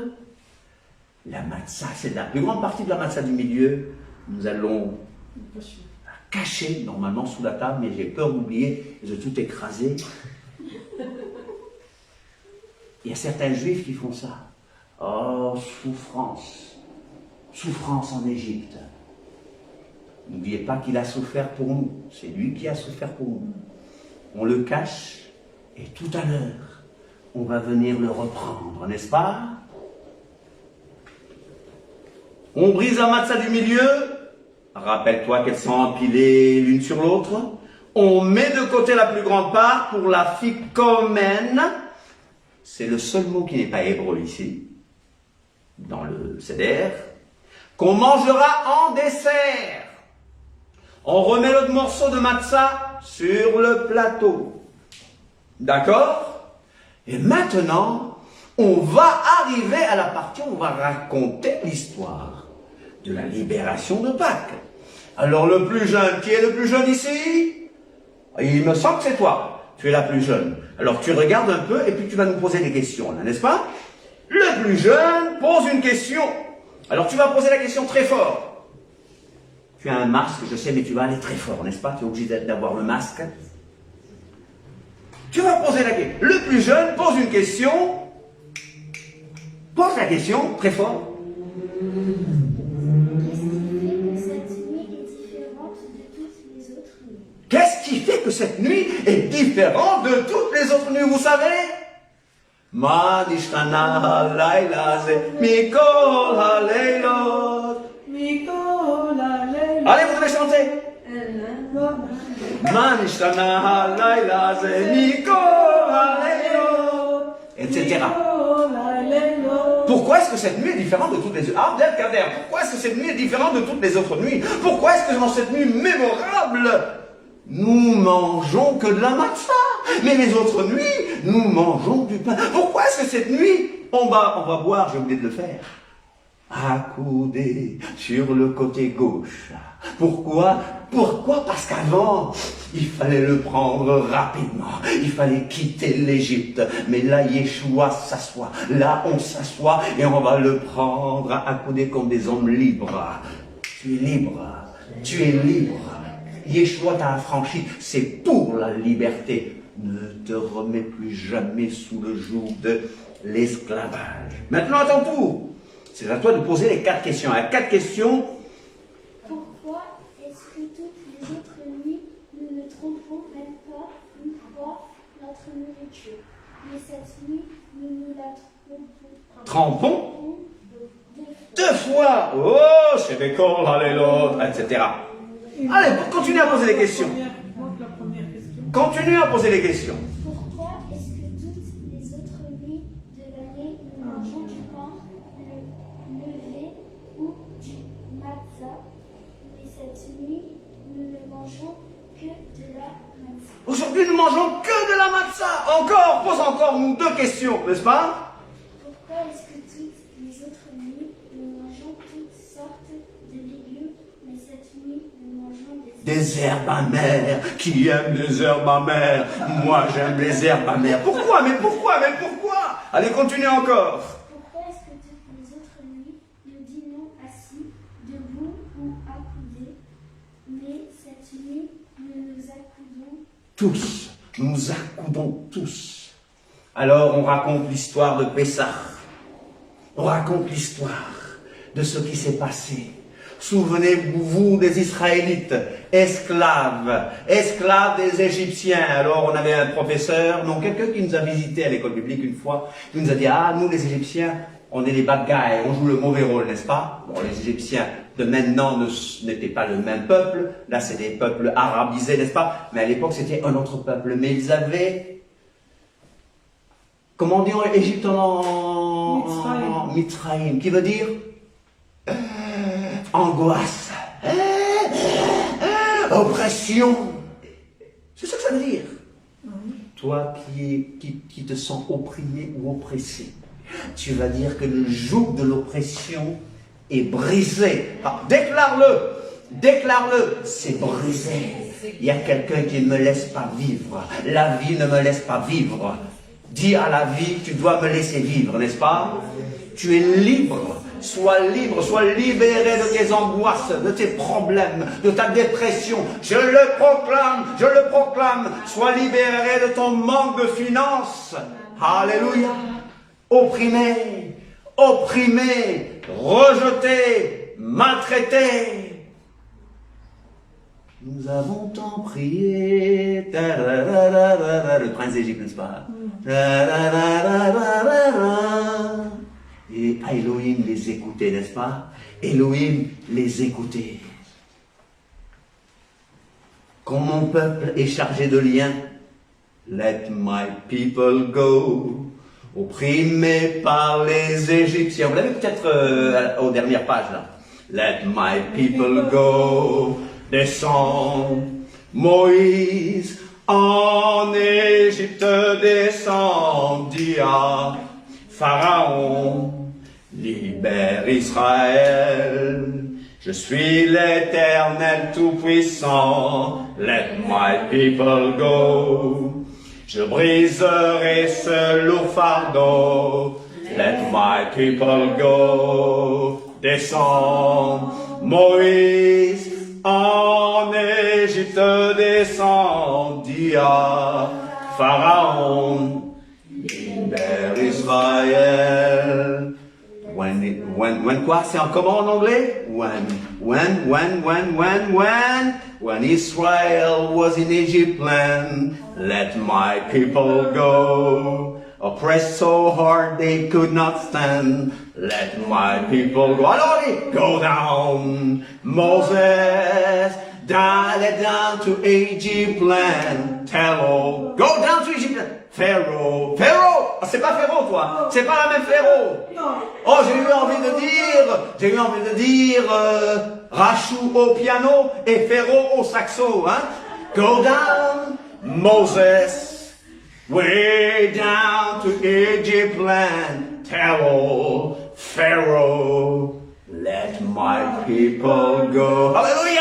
la matzah. C'est la plus grande partie de la matzah du milieu. Nous allons la cacher normalement sous la table, mais j'ai peur d'oublier, de tout écraser. Il y a certains juifs qui font ça. Oh, souffrance. Souffrance en Égypte. N'oubliez pas qu'il a souffert pour nous. C'est lui qui a souffert pour nous. On le cache et tout à l'heure, on va venir le reprendre, n'est-ce pas? On brise la matzah du milieu. Rappelle-toi qu'elles sont empilées l'une sur l'autre. On met de côté la plus grande part pour la ficomène. C'est le seul mot qui n'est pas hébreu ici, dans le Seder, qu'on mangera en dessert. On remet l'autre morceau de matzah sur le plateau. D'accord? Et maintenant, on va arriver à la partie où on va raconter l'histoire de la libération de Pâques. Alors le plus jeune, qui est le plus jeune ici? Il me semble que c'est toi. Tu es la plus jeune. Alors tu regardes un peu et puis tu vas nous poser des questions, là, n'est-ce pas? Le plus jeune pose une question. Alors tu vas poser la question très fort. Tu as un masque, je sais, mais tu vas aller très fort, n'est-ce pas? Tu es obligé d'avoir le masque. Tu vas poser la question. Le plus jeune pose une question. Pose la question très fort. Qu'est-ce qui fait que cette nuit est différente de toutes les autres nuits, vous savez? Ma nishtana laila ze mikol haleilot. Allez, vous devez chanter. Ma nishtana laila ze mikol haleilot. Etc. Pourquoi est-ce que cette nuit est différente de toutes les autres? Abdel Kader, pourquoi est-ce que cette nuit est différente de toutes les autres nuits? Pourquoi est-ce que dans cette nuit mémorable, nous mangeons que de la matzah? Mais les autres nuits, nous mangeons du pain. Pourquoi est-ce que cette nuit, on va boire, j'ai oublié de le faire, accoudé sur le côté gauche? Pourquoi? Parce qu'avant, il fallait le prendre rapidement. Il fallait quitter l'Égypte. Mais là, Yeshua s'assoit. Là, on s'assoit et on va le prendre accoudé comme des hommes libres. Tu es libre. Tu es libre. Yeshua t'a affranchi. C'est pour la liberté. Ne te remets plus jamais sous le joug de l'esclavage. Maintenant, à ton tour. C'est à toi de poser les 4 questions. À 4 questions. Pourquoi est-ce que toutes les autres nuits, nous ne trompons même pas une fois notre nourriture? Mais cette nuit, nous nous la Trempons 2 fois. Oh, c'est Bekol, Hallelujah, etc. Allez, continuez à poser des questions. Continuez à poser des questions. Pourquoi est-ce que toutes les autres nuits de l'année, nous mangeons du pain levé ou du matzah, mais cette nuit, nous ne mangeons que de la matzah? Aujourd'hui, nous mangeons que de la matzah. Encore, pose encore nous 2 questions, n'est-ce pas? Pourquoi est-ce que toutes les autres nuits, nous mangeons toutes sortes de légumes, mais cette nuit, nous mangeons des Des herbes amères. Qui aime les herbes amères? Moi, j'aime les herbes amères. Pourquoi? Mais pourquoi? Mais pourquoi? Allez, continuez encore. Pourquoi est-ce que toutes les autres nuits, nous dînons assis, debout ou accoudés, mais cette nuit, nous nous accoudons Tous, nous accoudons tous. Alors, on raconte l'histoire de Pessah. On raconte l'histoire de ce qui s'est passé. Souvenez-vous des Israélites, esclaves des Égyptiens. Alors on avait un professeur, non, quelqu'un qui nous a visité à l'école biblique une fois, qui nous a dit, ah, nous les Égyptiens, on est les bad guys, on joue le mauvais rôle, n'est-ce pas? Bon, les Égyptiens de maintenant n'étaient pas le même peuple, là c'est des peuples arabisés, n'est-ce pas? Mais à l'époque c'était un autre peuple, mais ils avaient, comment on dit en Égypte en Mitzrayim, qui veut dire angoisse, oppression. C'est ça que ça veut dire. Toi qui te sens opprimé ou oppressé, tu vas dire que le joug de l'oppression est brisé. Ah, déclare-le, c'est brisé. Il y a quelqu'un qui ne me laisse pas vivre. La vie ne me laisse pas vivre. Dis à la vie, tu dois me laisser vivre, n'est-ce pas? Tu es libre. Sois libéré de tes angoisses, de tes problèmes, de ta dépression. Je le proclame. Sois libéré de ton manque de finances. Alléluia. Opprimé, rejeté, maltraité. Nous avons tant prié. Le prince d'Égypte, n'est-ce pas? Et Elohim les écoutait, n'est-ce pas? Elohim les écoutait. Quand mon peuple est chargé de liens, let my people go, opprimés par les Égyptiens. Vous l'avez peut-être aux dernières pages là. Let my people go, descend. Moïse en Égypte descendit à Pharaon. Libère Israël, je suis l'Éternel Tout-Puissant, let my people go. Je briserai ce lourd fardeau, let my people go. Descends, Moïse, en Égypte descendit à Pharaon. Libère Israël. When quoi? C'est en comment en anglais? When Israel was in Egypt land, let my people go. Oppressed so hard they could not stand, let my people go. Alors allez, go down, Moses, let down to Egypt land. Tell all, go down to Egypt land. Pharaoh, ah, c'est pas Pharaoh toi, c'est pas la même Pharaoh. Oh, j'ai eu envie de dire Rachou au piano et Pharaoh au saxo, hein. Go down, Moses, way down to Egypt land. Tell all, Pharaoh, let my people go. Hallelujah!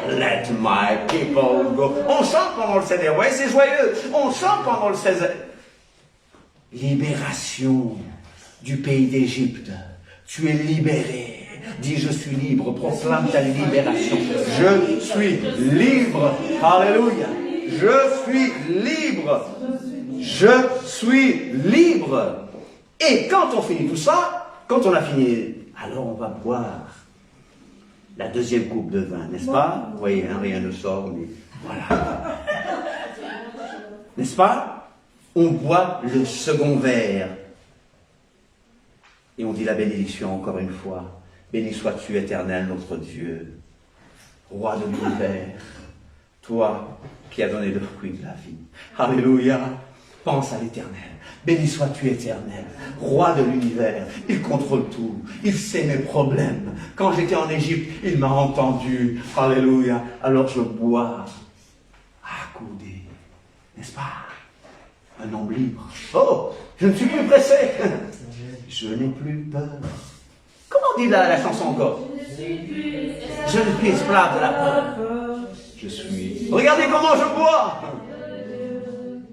Let my people go. On chante pendant le Seigneur. Ouais, c'est joyeux. On chante pendant le Seigneur. Libération du pays d'Égypte. Tu es libéré. Dis, je suis libre. Proclame ta libération. Je suis libre. Alléluia. Je suis libre. Je suis libre. Et quand on finit tout ça, quand on a fini, alors on va boire la deuxième coupe de vin, n'est-ce pas? Vous voyez, hein, rien ne sort, mais voilà. N'est-ce pas? On boit le second verre. Et on dit la bénédiction encore une fois. Béni sois-tu, Éternel, notre Dieu, Roi de l'univers, toi qui as donné le fruit de la vie. Alléluia. Pense à l'Éternel. Béni sois-tu, Éternel, Roi de l'univers. Il contrôle tout. Il sait mes problèmes. Quand j'étais en Égypte, il m'a entendu. Alléluia. Alors je bois accoudé. N'est-ce pas? Un homme libre. Oh, je ne suis plus pressé. Je n'ai plus peur. Comment dit la chanson encore? Je ne suis plus esclave de la peur. Je suis. Regardez comment je bois.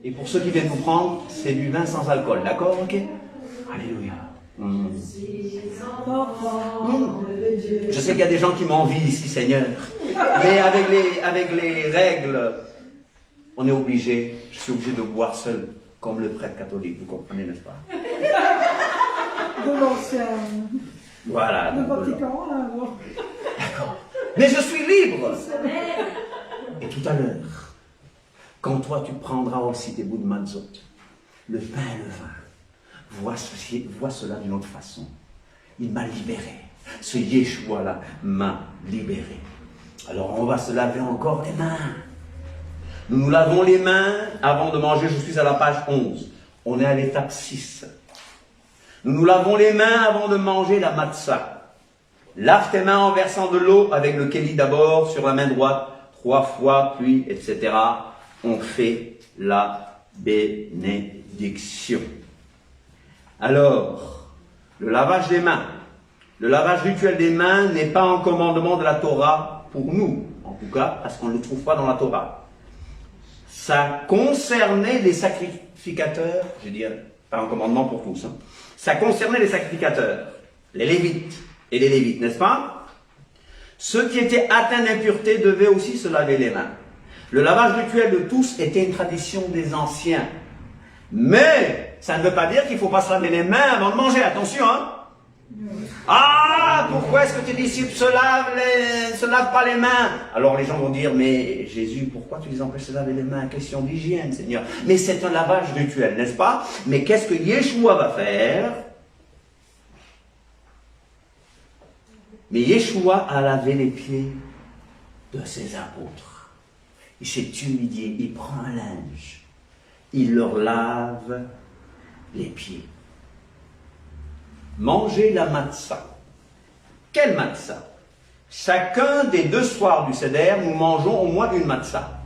Et pour ceux qui viennent nous prendre, c'est du vin sans alcool, d'accord, ok? Alléluia. Je sais qu'il y a des gens qui m'envient ici, Seigneur. Mais avec les règles, on est obligé. Je suis obligé de boire seul, comme le prêtre catholique, vous comprenez, n'est-ce pas? De l'ancien. Voilà. Le Vatican, là. Bon. D'accord. Mais je suis libre. Et tout à l'heure, quand toi tu prendras aussi tes bouts de matzot, le pain et le vin, vois cela d'une autre façon. Il m'a libéré. Ce Yeshua-là m'a libéré. Alors on va se laver encore les mains. Nous nous lavons les mains avant de manger. Je suis à la page 11. On est à l'étape 6. Nous nous lavons les mains avant de manger la matzah. Lave tes mains en versant de l'eau avec le kéli d'abord sur la main droite, 3 fois, puis, etc. On fait la bénédiction. Alors, le lavage des mains. Le lavage rituel des mains n'est pas un commandement de la Torah pour nous, en tout cas, parce qu'on ne le trouve pas dans la Torah. Ça concernait les sacrificateurs, je veux dire, pas un commandement pour tous, hein. Ça concernait les sacrificateurs, les Lévites et les Lévites, n'est-ce pas? Ceux qui étaient atteints d'impureté devaient aussi se laver les mains. Le lavage rituel de tous était une tradition des anciens. Mais ça ne veut pas dire qu'il ne faut pas se laver les mains avant de manger, attention, hein? Ah, pourquoi est-ce que tes disciples se lavent pas les mains? Alors les gens vont dire, mais Jésus, pourquoi tu les empêches de se laver les mains? Question d'hygiène, Seigneur. Mais c'est un lavage rituel, n'est-ce pas? Mais qu'est-ce que Yeshua va faire? Mais Yeshua a lavé les pieds de ses apôtres. Il s'est humilié, il prend un linge, il leur lave les pieds. Manger la matzah. Quelle matzah? Chacun des 2 soirs du Seder, nous mangeons au moins une matzah.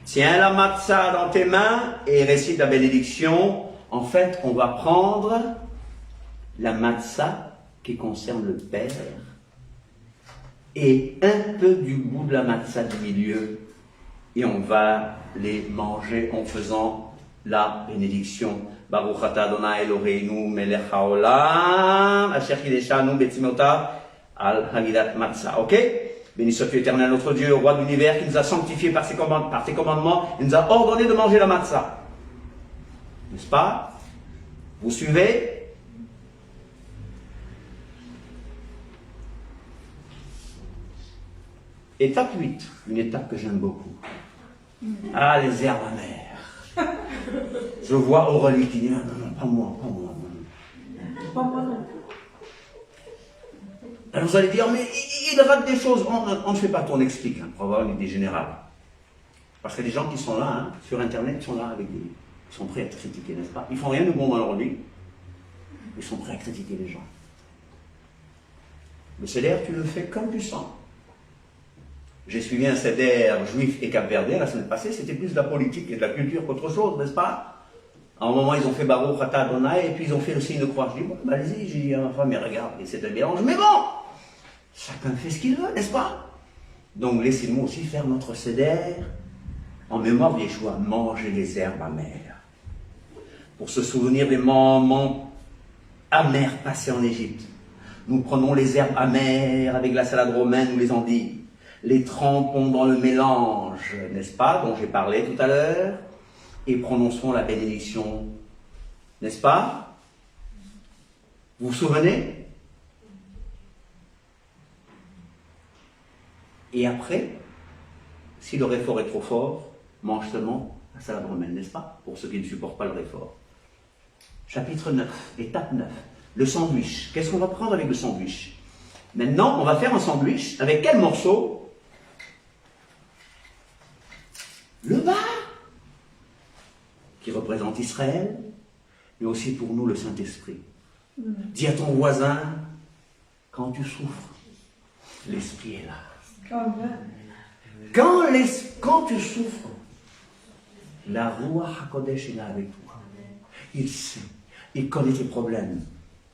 Tiens la matzah dans tes mains et récite la bénédiction. En fait, on va prendre la matzah qui concerne le Père et un peu du bout de la matzah du milieu et on va les manger en faisant la bénédiction. Baruch atah Adonai Eloheinu melech haolam asher kideshanu betzimotav al hamidat matzah. Ok? Béni sois-tu éternel notre Dieu, roi de l'univers, qui nous a sanctifiés par tes commandements, il nous a ordonné de manger la matzah. N'est-ce pas? Vous suivez? Étape 8, une étape que j'aime beaucoup. Ah, les herbes amères. Je vois Aurélie qui dit, non, non, pas moi, pas moi. Pas moi non. Alors vous allez dire, mais il rate des choses. On ne fait pas tout, on explique, hein, pour avoir une idée générale. Parce que les gens qui sont là, hein, sur Internet, sont là avec des... Ils sont prêts à critiquer, n'est-ce pas? Ils font rien de bon dans leur vie. Ils sont prêts à critiquer les gens. Le Seder, tu le fais comme tu sens. J'ai suivi un Seder juif et capverdien la semaine passée, c'était plus de la politique et de la culture qu'autre chose, n'est-ce pas? À un moment, ils ont fait Baruch atah Adonai, et puis ils ont fait le signe de croix. Je dis, bon, bah, allez-y, j'ai dit à ma femme, mais regarde, et c'est un mélange, mais bon, chacun fait ce qu'il veut, n'est-ce pas? Donc, laissez-nous aussi faire notre Seder en mémoire de Yeshua, manger les herbes amères. Pour se souvenir des moments amers passés en Égypte. Nous prenons les herbes amères avec la salade romaine ou les endives. Les trempons dans le mélange, n'est-ce pas, dont j'ai parlé tout à l'heure, et prononçons la bénédiction, n'est-ce pas? Vous vous souvenez? Et après, si le réfort est trop fort, mange seulement la salade romaine, n'est-ce pas? Pour ceux qui ne supportent pas le réfort. Chapitre 9, étape 9, le sandwich. Qu'est-ce qu'on va prendre avec le sandwich? Maintenant, on va faire un sandwich avec quel morceau? Le bar, qui représente Israël, mais aussi pour nous le Saint-Esprit. Dis à ton voisin, quand tu souffres, l'Esprit est là. Quand tu souffres, la Ruach HaKodesh est là avec toi. Il sait, il connaît tes problèmes.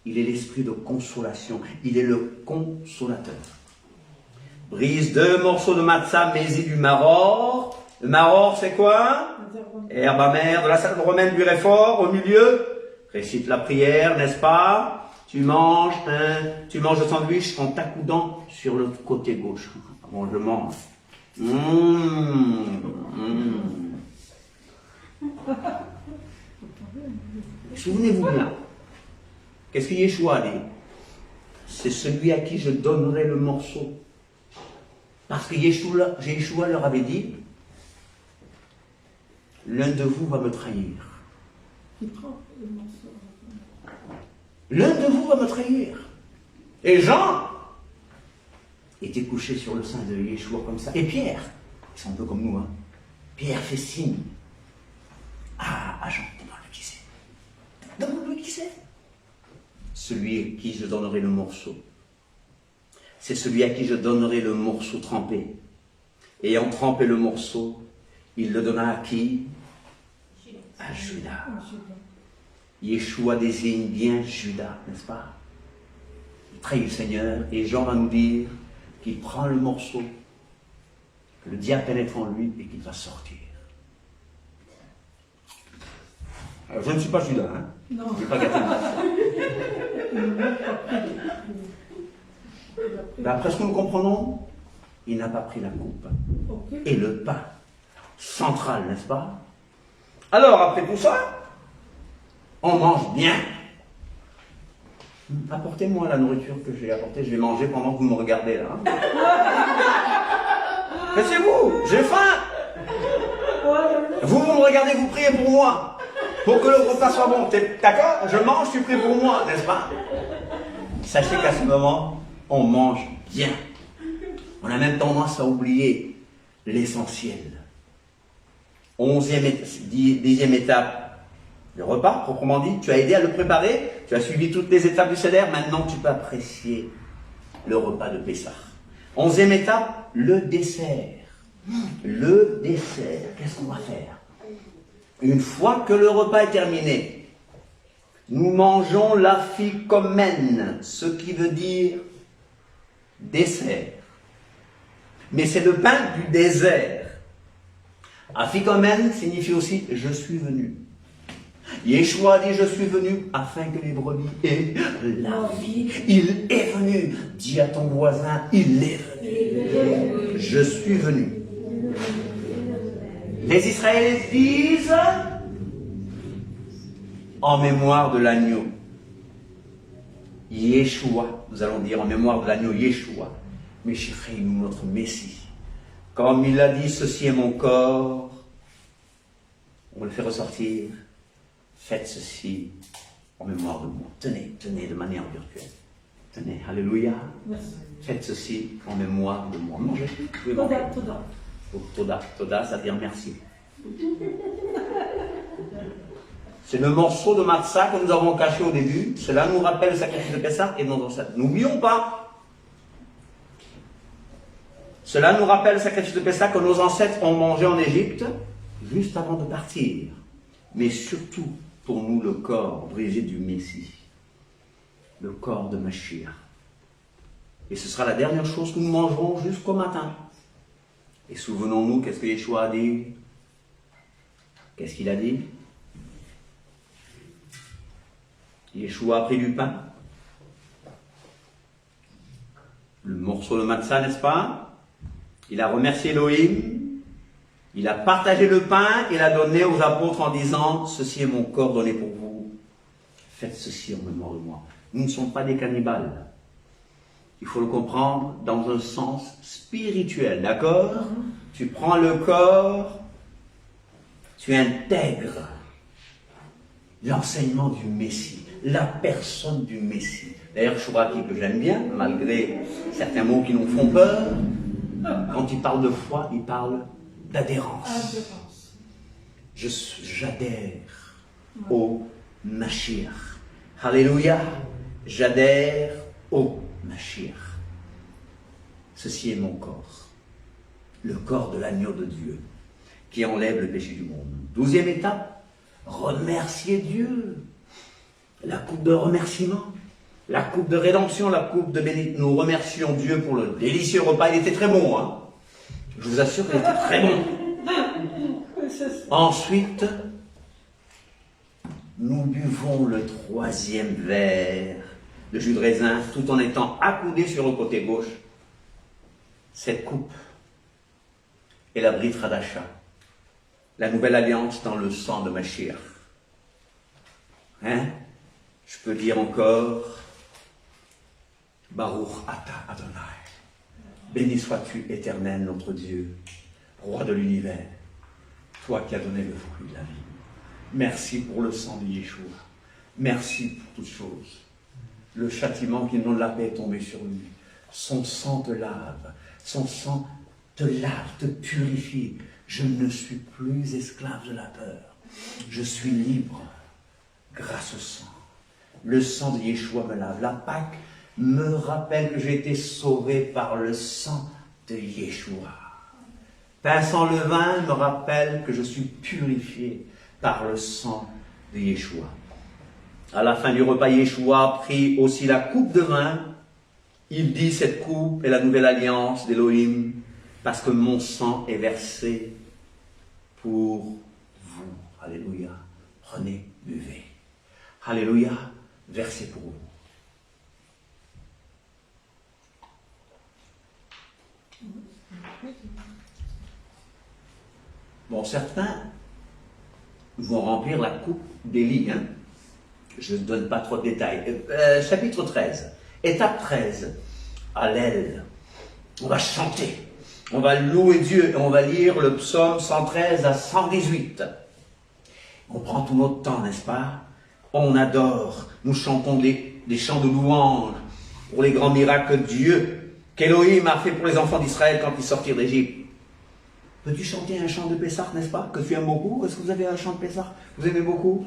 Il est l'esprit de consolation, il est le consolateur. brise 2 morceaux de matzah, mets-y du maror. Le maror, c'est quoi? Herbe amère de la salade romaine du réfort, au milieu. Récite la prière, n'est-ce pas? Tu manges le sandwich en t'accoudant sur le côté gauche. Bon, je mange. Souvenez-vous bien. Qu'est-ce que Yeshua a dit? C'est celui à qui je donnerai le morceau. Parce que Yeshua leur avait dit, l'un de vous va me trahir. L'un de vous va me trahir. Et Jean était couché sur le sein de Yeshua comme ça. Et Pierre, ils sont un peu comme nous, hein. Pierre fait signe. À Jean, demande-lui qui c'est. Demande-lui qui c'est. Celui à qui je donnerai le morceau. C'est celui à qui je donnerai le morceau trempé. Ayant trempé le morceau, il le donna à qui? À Judas. Yeshua désigne bien Judas, n'est-ce pas? Il trahit le Seigneur et Jean va nous dire qu'il prend le morceau, que le diable pénètre en lui et qu'il va sortir. Alors, je ne suis pas Judas, hein? Non. Je ne vais pas gâter D'après ce que nous comprenons, il n'a pas pris la coupe. Ok. Et le pain central, n'est-ce pas? Alors, après tout ça, on mange bien. Apportez-moi la nourriture que j'ai apportée, je vais manger pendant que vous me regardez là. Laissez-vous, j'ai faim. Vous me regardez, vous priez pour moi. Pour que le repas soit bon. D'accord? Je mange, tu pries pour moi, n'est-ce pas? Sachez qu'à ce moment, on mange bien. On a même tendance à oublier l'essentiel. 10e étape, le repas, proprement dit. Tu as aidé à le préparer, tu as suivi toutes les étapes du Seder, maintenant tu peux apprécier le repas de Pessah. 11e étape, le dessert. Le dessert, qu'est-ce qu'on va faire? Une fois que le repas est terminé, nous mangeons l'afikomen, ce qui veut dire dessert. Mais c'est le pain du désert. Afikomen signifie aussi je suis venu. Yeshua dit je suis venu afin que les brebis aient la vie. Il est venu. Dis à ton voisin, il est venu. Je suis venu. Les Israélites disent en mémoire de l'agneau. Yeshua, nous allons dire en mémoire de l'agneau Yeshua. Meshicheinu, notre Messie. Comme il a dit, ceci est mon corps. On le fait ressortir. Faites ceci en mémoire de moi. Tenez, tenez de manière virtuelle. Tenez, alléluia. Merci. Faites ceci en mémoire de moi. Mangez. Toda, toda. Toda, toda, ça veut dire merci. C'est le morceau de matzah que nous avons caché au début. Cela nous rappelle le sacrifice de Pessah et nos ancêtres. N'oublions pas. Cela nous rappelle le sacrifice de Pessah que nos ancêtres ont mangé en Égypte juste avant de partir. Mais surtout, pour nous, le corps brisé du Messie. Le corps de Mashiach. Et ce sera la dernière chose que nous mangerons jusqu'au matin. Et souvenons-nous, qu'est-ce que Yeshua a dit? Qu'est-ce qu'il a dit? Yeshua a pris du pain. Le morceau de matzah, n'est-ce pas? Il a remercié Elohim. Il a partagé le pain et l'a donné aux apôtres en disant, ceci est mon corps donné pour vous. Faites ceci en mémoire de moi. Nous ne sommes pas des cannibales. Il faut le comprendre dans un sens spirituel, d'accord? Tu prends le corps, tu intègres l'enseignement du Messie, la personne du Messie. D'ailleurs, Chouraki, que j'aime bien, malgré certains mots qui nous font peur, quand il parle de foi, il parle d'adhérence. J'adhère au Mashiach. Alléluia. J'adhère au Mashiach. Ceci est mon corps. Le corps de l'agneau de Dieu qui enlève le péché du monde. 12e étape, remercier Dieu. La coupe de remerciement. la coupe de rédemption, la coupe de bénédiction. Nous remercions Dieu pour le délicieux repas. Il était très bon, hein. Je vous assure qu'il était très bon. Ensuite, nous buvons le 3e verre de jus de raisin, tout en étant accoudés sur le côté gauche. Cette coupe est la Brit Hadasha, la nouvelle alliance dans le sang de Mashiach. Hein? Je peux dire encore, Baruch Ata Adonai. Béni sois-tu, Éternel, notre Dieu, Roi de l'univers, toi qui as donné le fruit de la vie. Merci pour le sang de Yeshua. Merci pour toutes choses. Le châtiment qui nous donne la paix est tombé sur lui. Son sang te lave. Son sang te lave, te purifie. Je ne suis plus esclave de la peur. Je suis libre grâce au sang. Le sang de Yeshua me lave. La Pâque me rappelle que j'ai été sauvé par le sang de Yeshua. Pain sans levain me rappelle que je suis purifié par le sang de Yeshua. À la fin du repas, Yeshua prit aussi la coupe de vin. Il dit, cette coupe est la nouvelle alliance d'Élohim, parce que mon sang est versé pour vous. Alléluia. Prenez, buvez. Alléluia. Versé pour vous. Bon, certains vont remplir la coupe d'Élie. Hein? Je ne donne pas trop de détails. Chapitre 13. Étape 13. Allel. On va chanter. On va louer Dieu. Et on va lire le psaume 113 à 118. On prend tout notre temps, n'est-ce pas? On adore. Nous chantons des chants de louange pour les grands miracles que Dieu, qu'Élohim a fait pour les enfants d'Israël quand ils sortirent d'Égypte. Peux-tu chanter un chant de Pessah, n'est-ce pas? Que tu aimes beaucoup? Est-ce que vous avez un chant de Pessah? Vous aimez beaucoup?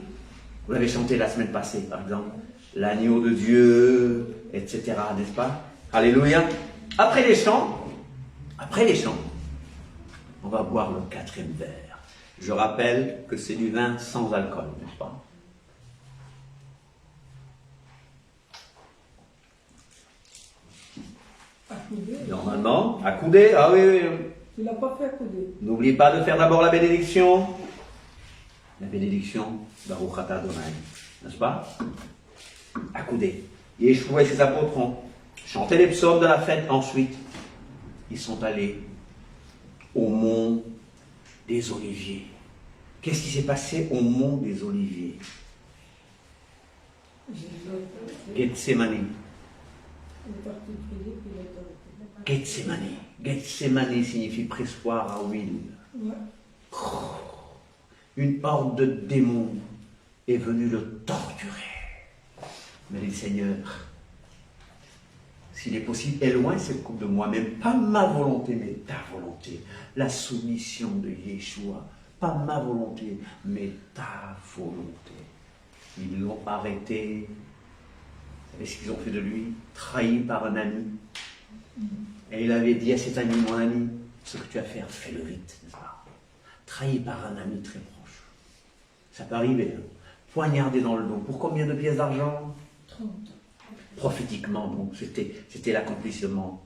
Vous l'avez chanté la semaine passée, par exemple. L'agneau de Dieu, etc., n'est-ce pas? Alléluia. Après les chants, on va boire le 4e verre. Je rappelle que c'est du vin sans alcool, n'est-ce pas? Normalement, accoudé, ah oui, oui. Tu l'as pas fait accoudé. N'oublie pas de faire d'abord la bénédiction. La bénédiction, Baruch Ata Adonai, n'est-ce pas? Accoudé. Yeshua et ses apôtres ont chanté les psaumes de la fête. Ensuite, ils sont allés au mont des Oliviers. Qu'est-ce qui s'est passé au mont des Oliviers? Gethsemane. Gethsemane. Gethsemane signifie pressoir à huile. Ouais. Une horde de démons est venue le torturer. Mais le Seigneur, s'il est possible, éloigne cette coupe de moi, mais pas ma volonté, mais ta volonté. La soumission de Yeshua, pas ma volonté, mais ta volonté. Ils l'ont arrêté. Vous savez ce qu'ils ont fait de lui? Trahi par un ami. Et il avait dit à cet ami, mon ami, ce que tu as fait, fais-le vite, n'est-ce pas? Trahi par un ami très proche. Ça peut arriver. Hein? Poignardé dans le dos. Pour combien de pièces d'argent? 30. Prophétiquement, donc, c'était l'accomplissement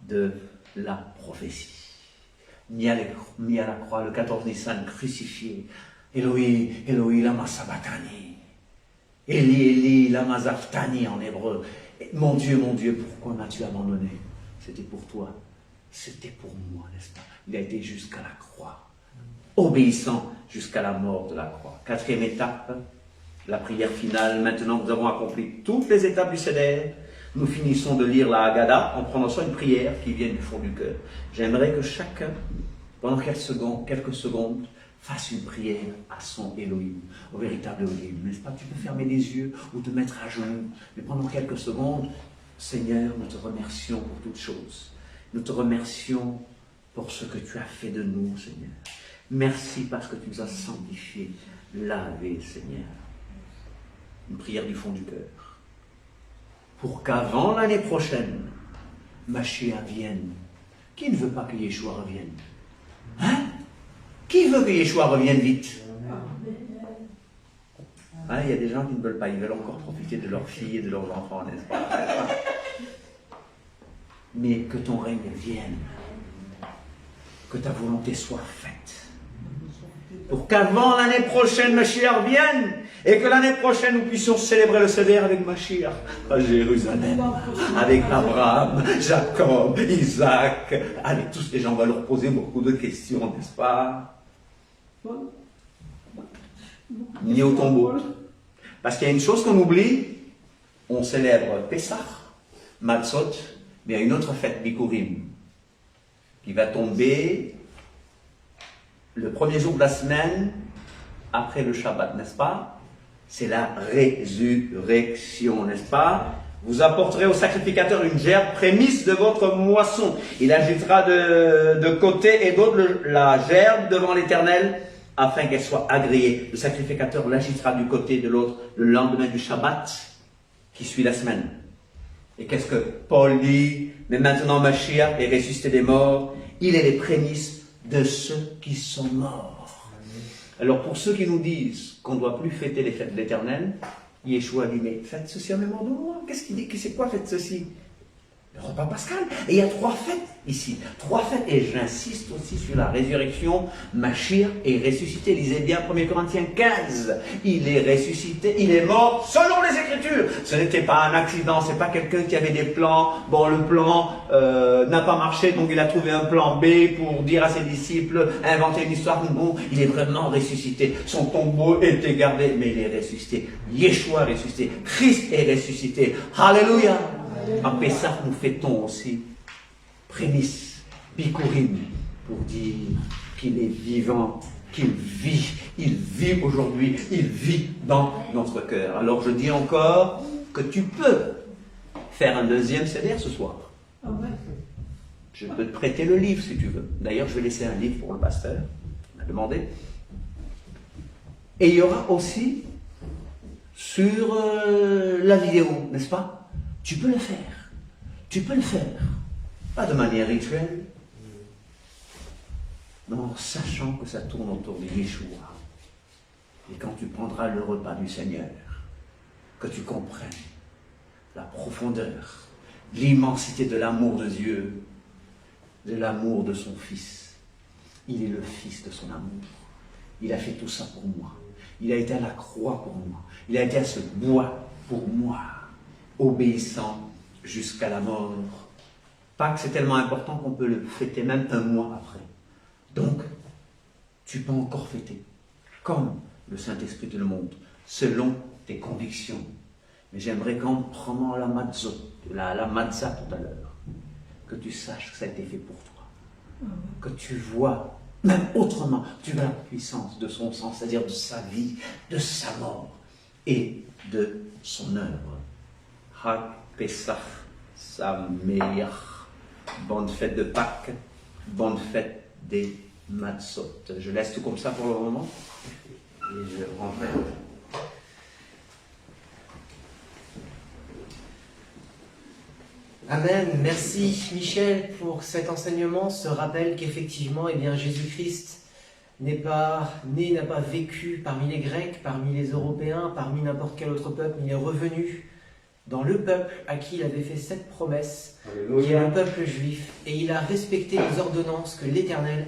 de la prophétie. Mis à la croix, le 14 Nissan, crucifié. Eloi, Eloi, lama sabachthani. Eli, Eli, lama zaftani en hébreu. Mon Dieu, pourquoi m'as-tu abandonné? C'était pour toi, c'était pour moi, n'est-ce pas? Il a été jusqu'à la croix, obéissant jusqu'à la mort de la croix. 4e étape, la prière finale. Maintenant que nous avons accompli toutes les étapes du Seder, nous finissons de lire la Haggadah en prononçant une prière qui vient du fond du cœur. J'aimerais que chacun, pendant quelques secondes, fasse une prière à son Elohim, au véritable Elohim, n'est-ce pas? Tu peux fermer les yeux ou te mettre à genoux, mais pendant quelques secondes, Seigneur, nous te remercions pour toutes choses. Nous te remercions pour ce que tu as fait de nous, Seigneur. Merci parce que tu nous as sanctifiés, lavés, Seigneur. Une prière du fond du cœur. Pour qu'avant l'année prochaine, Mashiach vienne. Qui ne veut pas que Yeshua revienne? Hein? Qui veut que Yeshua revienne vite? Hein, il y a des gens qui ne veulent pas, ils veulent encore profiter de leurs filles et de leurs enfants, n'est-ce pas? Mais que ton règne vienne, que ta volonté soit faite, pour qu'avant l'année prochaine, Mashiach vienne, et que l'année prochaine, nous puissions célébrer le Seder avec Mashiach à Jérusalem, avec Abraham, Jacob, Isaac, avec tous les gens. On va leur poser beaucoup de questions, n'est-ce pas? Ni au tombeau. Parce qu'il y a une chose qu'on oublie, on célèbre Pessah, Matzot, mais il y a une autre fête, Bikurim, qui va tomber le premier jour de la semaine après le Shabbat, n'est-ce pas? C'est la résurrection, n'est-ce pas? Vous apporterez au sacrificateur une gerbe prémisse de votre moisson. Il agitera de côté et d'autre la gerbe devant l'Éternel, afin qu'elle soit agréée. Le sacrificateur l'agitera du côté de l'autre le lendemain du Shabbat, qui suit la semaine. Et qu'est-ce que Paul dit? Mais maintenant Mashiach est ressuscité des morts, il est les prémices de ceux qui sont morts. Alors pour ceux qui nous disent qu'on ne doit plus fêter les fêtes de l'Éternel, Yeshua dit, mais faites ceci en mémoire de moi. Qu'est-ce qu'il dit? C'est quoi faites ceci? Le repas pascal. Et il y a 3 fêtes ici. 3 fêtes. Et j'insiste aussi sur la résurrection. Mashiach est ressuscité. Lisez bien 1 Corinthiens 15. Il est ressuscité. Il est mort selon les Écritures. Ce n'était pas un accident. C'est pas quelqu'un qui avait des plans. Bon, le plan n'a pas marché, donc il a trouvé un plan B pour dire à ses disciples, inventer une histoire. Bon, il est vraiment ressuscité. Son tombeau était gardé, mais il est ressuscité. Yeshua est ressuscité. Christ est ressuscité. Alléluia. En Pessah, nous fêtons aussi prémisse, Bikurim, pour dire qu'il est vivant, qu'il vit aujourd'hui, il vit dans notre cœur. Alors je dis encore que tu peux faire un deuxième Seder ce soir. Je peux te prêter le livre si tu veux. D'ailleurs, je vais laisser un livre pour le pasteur, il m'a demandé. Et il y aura aussi sur la vidéo, n'est-ce pas? Tu peux le faire. Tu peux le faire. Pas de manière rituelle. Mais en sachant que ça tourne autour de Yeshua. Et quand tu prendras le repas du Seigneur, que tu comprennes la profondeur, l'immensité de l'amour de Dieu, de l'amour de son Fils. Il est le Fils de son amour. Il a fait tout ça pour moi. Il a été à la croix pour moi. Il a été à ce bois pour moi. Obéissant jusqu'à la mort. Pâques, c'est tellement important qu'on peut le fêter même un mois après. Donc, tu peux encore fêter, comme le Saint-Esprit te le montre, selon tes convictions. Mais j'aimerais qu'en prenant la matzah tout à l'heure, que tu saches que ça a été fait pour toi. Que tu vois, même autrement, tu vois la puissance de son sang, c'est-à-dire de sa vie, de sa mort et de son œuvre. Hag Pesach Sameach. Bonne fête de Pâques, bonne fête des Matzot. Je laisse tout comme ça pour le moment et je renverrai. Amen. Merci Michel pour cet enseignement, ce rappel qu'effectivement, Jésus-Christ n'est pas né, n'a pas vécu parmi les Grecs, parmi les Européens, parmi n'importe quel autre peuple, mais il est revenu dans le peuple à qui il avait fait cette promesse, qui est le peuple juif, et il a respecté les ordonnances que l'Éternel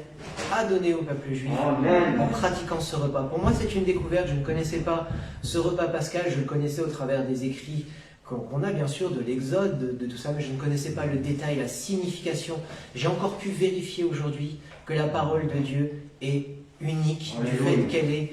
a données au peuple juif. Amen. En pratiquant ce repas. Pour moi, c'est une découverte. Je ne connaissais pas ce repas pascal, je le connaissais au travers des écrits qu'on a bien sûr de l'Exode, de tout ça, mais je ne connaissais pas le détail, la signification. J'ai encore pu vérifier aujourd'hui que la parole de Dieu est unique, du fait qu'elle est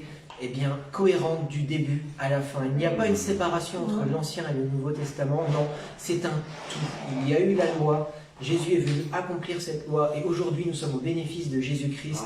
cohérente du début à la fin. Il n'y a pas une séparation entre l'Ancien et le Nouveau Testament, non, c'est un tout. Il y a eu la loi, Jésus est venu accomplir cette loi, et aujourd'hui nous sommes au bénéfice de Jésus-Christ,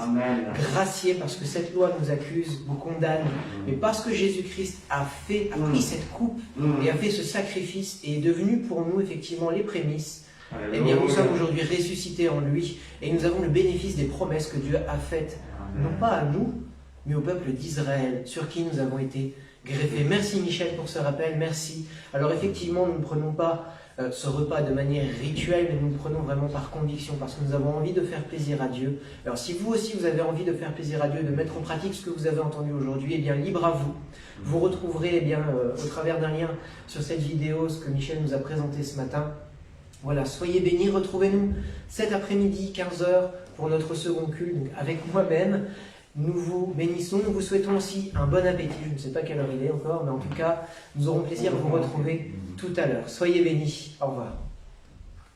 graciés parce que cette loi nous accuse, nous condamne, mais parce que Jésus-Christ a pris cette coupe et a fait ce sacrifice et est devenu pour nous effectivement les prémices. Nous sommes aujourd'hui ressuscités en lui et nous avons le bénéfice des promesses que Dieu a faites, non pas à nous, mais au peuple d'Israël, sur qui nous avons été greffé. Merci Michel pour ce rappel, merci. Alors effectivement, nous ne prenons pas ce repas de manière rituelle, mais nous le prenons vraiment par conviction, parce que nous avons envie de faire plaisir à Dieu. Alors si vous aussi vous avez envie de faire plaisir à Dieu, de mettre en pratique ce que vous avez entendu aujourd'hui, eh bien libre à vous. Vous retrouverez eh bien, au travers d'un lien sur cette vidéo ce que Michel nous a présenté ce matin. Voilà, soyez bénis, retrouvez-nous cet après-midi 15h pour notre second culte, donc avec moi-même. Nous vous bénissons, nous vous souhaitons aussi un bon appétit. Je ne sais pas quelle heure il est encore, mais en tout cas, nous aurons plaisir à vous retrouver tout à l'heure. Soyez bénis. Au revoir.